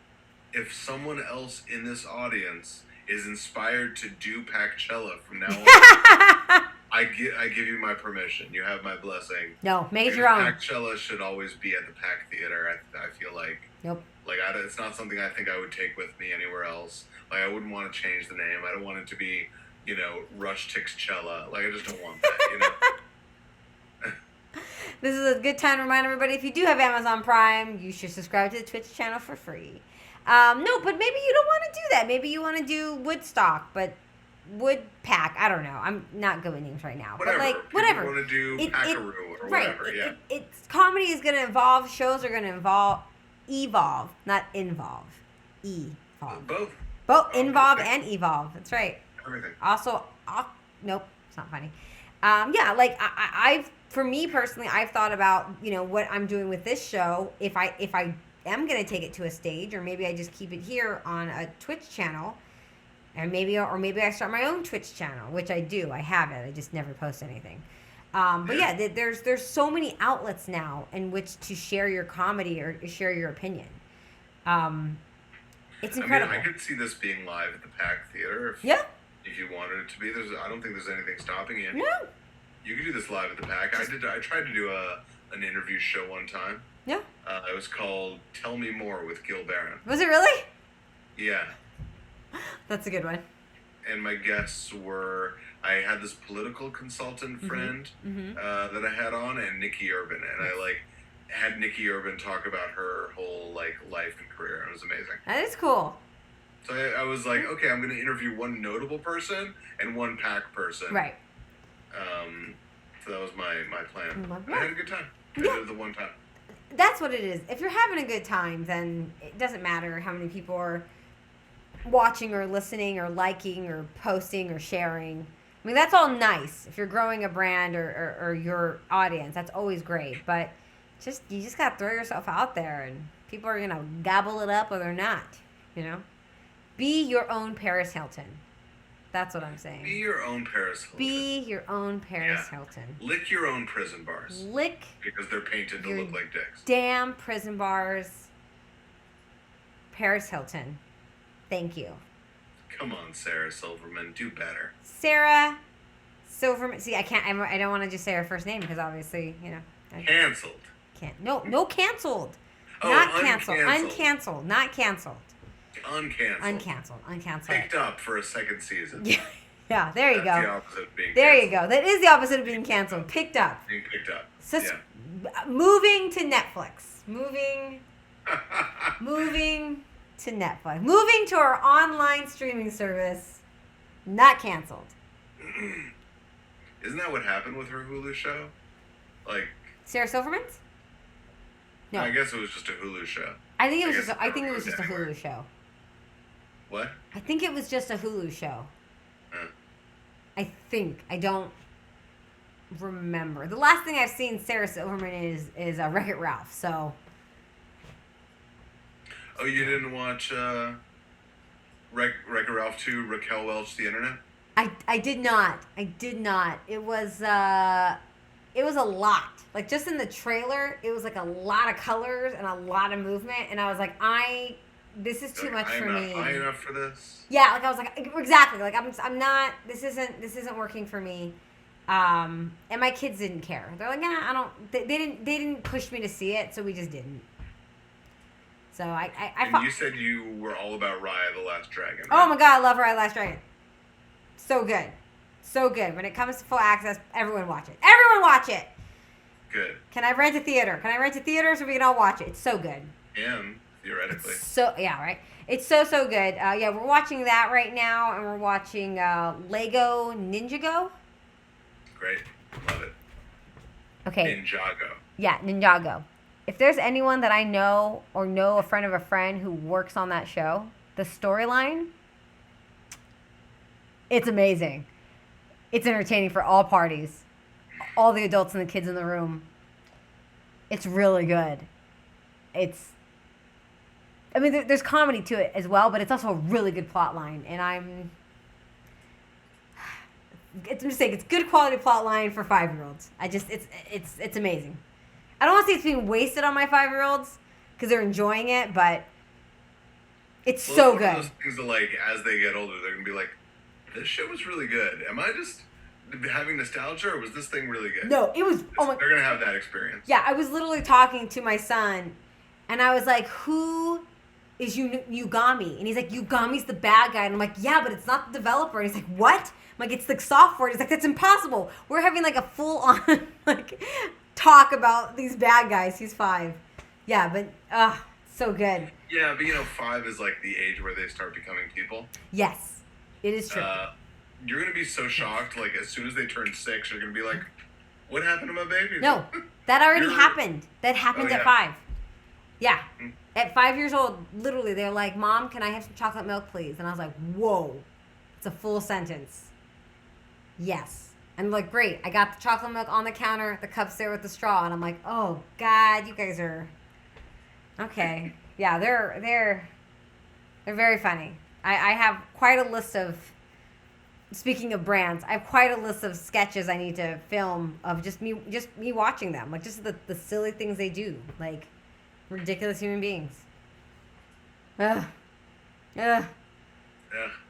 [SPEAKER 2] if someone else in this audience is inspired to do Packchella from now on, I give you my permission. You have my blessing.
[SPEAKER 1] No, make it your own.
[SPEAKER 2] Packchella should always be at the Pack Theater. I feel like.
[SPEAKER 1] Nope.
[SPEAKER 2] Like it's not something I think I would take with me anywhere else. Like I wouldn't want to change the name. I don't want it to be, Rush Tixchella. Like I just don't want that.
[SPEAKER 1] This is a good time to remind everybody, if you do have Amazon Prime, you should subscribe to the Twitch channel for free. No, but maybe you don't want to do that. Maybe you want to do Woodstock, but Woodpack. I don't know. I'm not good with names right now.
[SPEAKER 2] Whatever.
[SPEAKER 1] But whatever.
[SPEAKER 2] You want to do Packaroo or whatever. Yeah.
[SPEAKER 1] It's comedy is going to evolve. Shows are going to evolve, not involve. Evolve. Both involve and evolve. That's right.
[SPEAKER 2] Everything.
[SPEAKER 1] Also, nope, it's not funny. I've for me personally, I've thought about what I'm doing with this show. If I am going to take it to a stage, or maybe I just keep it here on a Twitch channel, and maybe I start my own Twitch channel, which I do. I have it. I just never post anything. But yeah, there's so many outlets now in which to share your comedy or share your opinion. It's incredible.
[SPEAKER 2] I could see this being live at the Pack Theater. If you wanted it to be, I don't think there's anything stopping you.
[SPEAKER 1] No.
[SPEAKER 2] You could do this live at the Pack. I tried to do an interview show one time.
[SPEAKER 1] Yeah.
[SPEAKER 2] It was called Tell Me More with Gil Barron.
[SPEAKER 1] Was it really?
[SPEAKER 2] Yeah.
[SPEAKER 1] That's a good one.
[SPEAKER 2] And my guests were, I had this political consultant friend that I had on, and Nikki Urban, and I had Nikki Urban talk about her whole life and career. It was amazing.
[SPEAKER 1] That is cool.
[SPEAKER 2] So I was like, okay, I'm going to interview one notable person and one Pack person.
[SPEAKER 1] Right.
[SPEAKER 2] So that was my plan.
[SPEAKER 1] Yeah.
[SPEAKER 2] I had a good time. I did it the one time.
[SPEAKER 1] That's what it is. If you're having a good time, then it doesn't matter how many people are watching or listening or liking or posting or sharing. I mean, that's all nice. If you're growing a brand or your audience, that's always great. But you just got to throw yourself out there, and people are going to gobble it up or they're not, Be your own Paris Hilton. That's what I'm saying.
[SPEAKER 2] Be your own Paris Hilton.
[SPEAKER 1] Be your own Paris Hilton.
[SPEAKER 2] Lick your own prison bars. Because they're painted to look like dicks.
[SPEAKER 1] Damn prison bars. Paris Hilton. Thank you.
[SPEAKER 2] Come on, Sarah Silverman. Do better.
[SPEAKER 1] Sarah Silverman. See, I don't want to just say her first name because obviously,
[SPEAKER 2] Canceled.
[SPEAKER 1] No, canceled.
[SPEAKER 2] Oh,
[SPEAKER 1] not canceled. Uncanceled. Not canceled. Uncanceled.
[SPEAKER 2] Picked up for a second season.
[SPEAKER 1] Yeah, there you go.
[SPEAKER 2] That's the opposite of being
[SPEAKER 1] there
[SPEAKER 2] canceled.
[SPEAKER 1] you go. That is the opposite of being canceled. Picked up.
[SPEAKER 2] Being picked up.
[SPEAKER 1] Moving to Netflix. Moving to Netflix. Moving to our online streaming service. Not canceled.
[SPEAKER 2] Isn't that what happened with her Hulu show? Like,
[SPEAKER 1] Sarah Silverman's? No.
[SPEAKER 2] I guess it was just a Hulu show.
[SPEAKER 1] I think it was
[SPEAKER 2] guess
[SPEAKER 1] just.
[SPEAKER 2] it
[SPEAKER 1] I
[SPEAKER 2] never
[SPEAKER 1] think it was
[SPEAKER 2] goes
[SPEAKER 1] just a
[SPEAKER 2] anywhere.
[SPEAKER 1] Hulu show.
[SPEAKER 2] What?
[SPEAKER 1] I think it was just a Hulu show. I think. I don't remember. The last thing I've seen Sarah Silverman is Wreck-It Ralph. So
[SPEAKER 2] Oh, you didn't watch Wreck-It Ralph 2, Raquel Welch, the Internet?
[SPEAKER 1] I did not. I did not. It was a lot. Like just in the trailer, it was like a lot of colors and a lot of movement, and I was like, this is too much for
[SPEAKER 2] I'm
[SPEAKER 1] me.
[SPEAKER 2] not high enough for this.
[SPEAKER 1] Yeah, like I was like exactly. Like I'm not. This isn't working for me. And my kids didn't care. They're like, nah, I don't. They didn't push me to see it, so we just didn't. So I
[SPEAKER 2] And you said you were all about Raya the Last Dragon.
[SPEAKER 1] Oh
[SPEAKER 2] Right?
[SPEAKER 1] my god, I love Raya the Last Dragon. So good. So good. When it comes to full access, everyone watch it. Everyone watch it.
[SPEAKER 2] Good.
[SPEAKER 1] Can I rent a theater? Can I rent a theater so we can all watch it? It's so good.
[SPEAKER 2] And theoretically.
[SPEAKER 1] So yeah, right. It's so good. Yeah, we're watching that right now, and we're watching Lego Ninjago.
[SPEAKER 2] Great. Love it.
[SPEAKER 1] Okay.
[SPEAKER 2] Ninjago.
[SPEAKER 1] Yeah, Ninjago. If there's anyone that I know or know a friend of a friend who works on that show, the storyline, it's amazing. It's entertaining for all parties, all the adults and the kids in the room. It's really good. There's comedy to it as well, but it's also a really good plot line, and I'm just saying it's good quality plot line for 5-year-olds. It's amazing. I don't want to say it's being wasted on my 5-year-olds because they're enjoying it, but it's
[SPEAKER 2] Well,
[SPEAKER 1] so
[SPEAKER 2] it's one of
[SPEAKER 1] good.
[SPEAKER 2] those things that, like, as they get older, they're gonna be like, "This show was really good. Am I just having nostalgia, or was this thing really good?"
[SPEAKER 1] No, it was. Oh my.
[SPEAKER 2] They're gonna have that experience.
[SPEAKER 1] Yeah, I was literally talking to my son, and I was like, "Who is Yugami?" And he's like, "Yugami's the bad guy." And I'm like, "Yeah, but it's not the developer." And he's like, "What?" I'm like, "It's the software." He's like, "That's impossible." We're having like a full on like talk about these bad guys. He's 5. Yeah, but so good.
[SPEAKER 2] Yeah, but 5 is like the age where they start becoming people.
[SPEAKER 1] Yes, it is true.
[SPEAKER 2] You're gonna be so shocked. Like as soon as they turn 6, you're gonna be like, "What happened to my baby?"
[SPEAKER 1] No, that already
[SPEAKER 2] You're-
[SPEAKER 1] happened. That happened
[SPEAKER 2] Oh,
[SPEAKER 1] at
[SPEAKER 2] yeah.
[SPEAKER 1] 5. Yeah.
[SPEAKER 2] Hmm.
[SPEAKER 1] At 5 years old, literally, they're like, "Mom, can I have some chocolate milk, please?" And I was like, "Whoa." It's a full sentence. Yes. And like, great. I got the chocolate milk on the counter, the cup's there with the straw, and I'm like, "Oh God, you guys are okay." Yeah, they're very funny. I have quite a list of. Speaking of brands, I have quite a list of sketches I need to film of just me watching them, like just the silly things they do, like ridiculous human beings. Ugh. Ugh.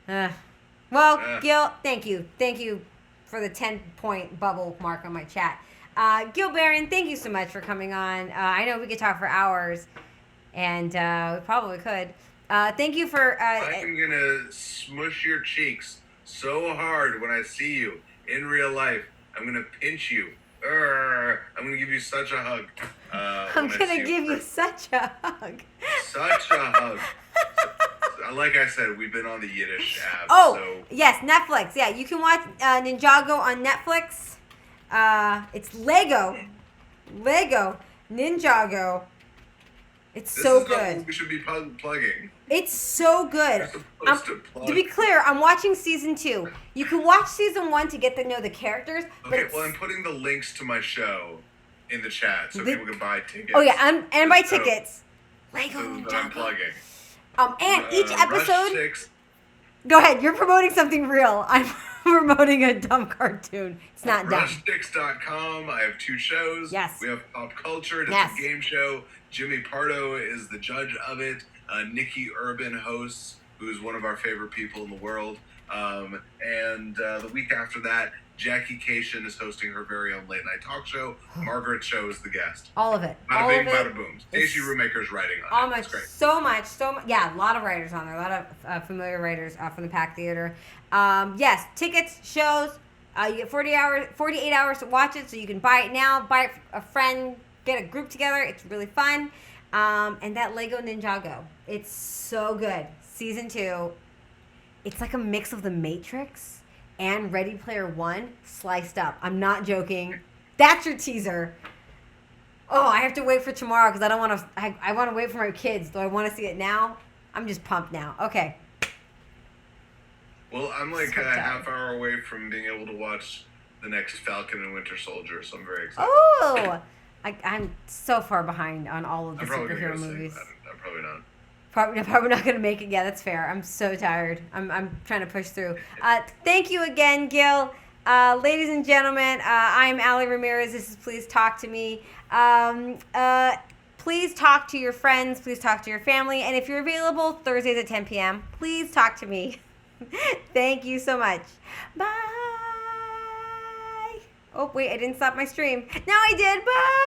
[SPEAKER 2] Yeah.
[SPEAKER 1] Well,
[SPEAKER 2] Yeah.
[SPEAKER 1] Gil, thank you for the 10-point bubble mark on my chat. Gil Barron, thank you so much for coming on. I know we could talk for hours, and we probably could. Thank you for.
[SPEAKER 2] I'm gonna smush your cheeks so hard when I see you in real life. I'm gonna pinch you. I'm gonna give you such a hug.
[SPEAKER 1] I'm
[SPEAKER 2] when I
[SPEAKER 1] gonna
[SPEAKER 2] see
[SPEAKER 1] give you
[SPEAKER 2] in
[SPEAKER 1] such a hug.
[SPEAKER 2] such a hug. Like I said, we've been on the Yiddish app.
[SPEAKER 1] Oh,
[SPEAKER 2] so
[SPEAKER 1] yes, Netflix. Yeah, you can watch Ninjago on Netflix. It's Lego Ninjago. It's
[SPEAKER 2] this
[SPEAKER 1] so
[SPEAKER 2] is not
[SPEAKER 1] good.
[SPEAKER 2] what we should be plugging.
[SPEAKER 1] It's so good.
[SPEAKER 2] We're supposed to plug.
[SPEAKER 1] To be clear, I'm watching season 2. You can watch season 1 to get to know the characters. But
[SPEAKER 2] Okay,
[SPEAKER 1] it's,
[SPEAKER 2] well, I'm putting the links to my show in the chat so
[SPEAKER 1] The-
[SPEAKER 2] people can buy tickets.
[SPEAKER 1] oh yeah, and buy
[SPEAKER 2] So-
[SPEAKER 1] tickets. Lego
[SPEAKER 2] So that I'm
[SPEAKER 1] Ninjago.
[SPEAKER 2] plugging.
[SPEAKER 1] And each
[SPEAKER 2] Rush
[SPEAKER 1] episode.
[SPEAKER 2] 6.
[SPEAKER 1] Go ahead. You're promoting something real. I'm promoting a dumb cartoon. It's not dumb.
[SPEAKER 2] Rush6.com. I have 2 shows.
[SPEAKER 1] Yes.
[SPEAKER 2] We have Pop Culture. It's
[SPEAKER 1] Yes.
[SPEAKER 2] a game show. Jimmy Pardo is the judge of it. Nikki Urban hosts, who's one of our favorite people in the world. And the week after that, Jackie Cation is hosting her very own late night talk show. Margaret Cho is the guest.
[SPEAKER 1] All of it.
[SPEAKER 2] Bada
[SPEAKER 1] All
[SPEAKER 2] bing,
[SPEAKER 1] of
[SPEAKER 2] bada
[SPEAKER 1] it.
[SPEAKER 2] boom. Stacey
[SPEAKER 1] is-
[SPEAKER 2] Rumaker's writing on it.
[SPEAKER 1] Almost
[SPEAKER 2] It's great.
[SPEAKER 1] so much. Yeah, a lot of writers on there. A lot of familiar writers from the Pack Theater. Yes, tickets, shows. You get 48 hours to watch it, so you can buy it now. Buy it for a friend. Get a group together. It's really fun. And that Lego Ninjago, it's so good. Season 2. it's like a mix of The Matrix and Ready Player One sliced up. I'm not joking. That's your teaser. Oh, I have to wait for tomorrow because I don't want to. I want to wait for my kids. Do I want to see it now? I'm just pumped now. Okay.
[SPEAKER 2] Well, I'm like a half hour away from being able to watch the next Falcon and Winter Soldier, so I'm very excited.
[SPEAKER 1] Oh, I'm so far behind on all of the
[SPEAKER 2] I'm probably
[SPEAKER 1] superhero
[SPEAKER 2] gonna go
[SPEAKER 1] movies.
[SPEAKER 2] see. I'm probably not.
[SPEAKER 1] Probably not gonna make it. Yeah, that's fair. I'm so tired. I'm trying to push through. Thank you again, Gil. Ladies and gentlemen, I'm Ali Ramirez. This is Please Talk to Me. Please talk to your friends. Please talk to your family. And if you're available Thursdays at 10 p.m., please talk to me. Thank you so much. Bye. Oh, wait, I didn't stop my stream. Now I did. Bye.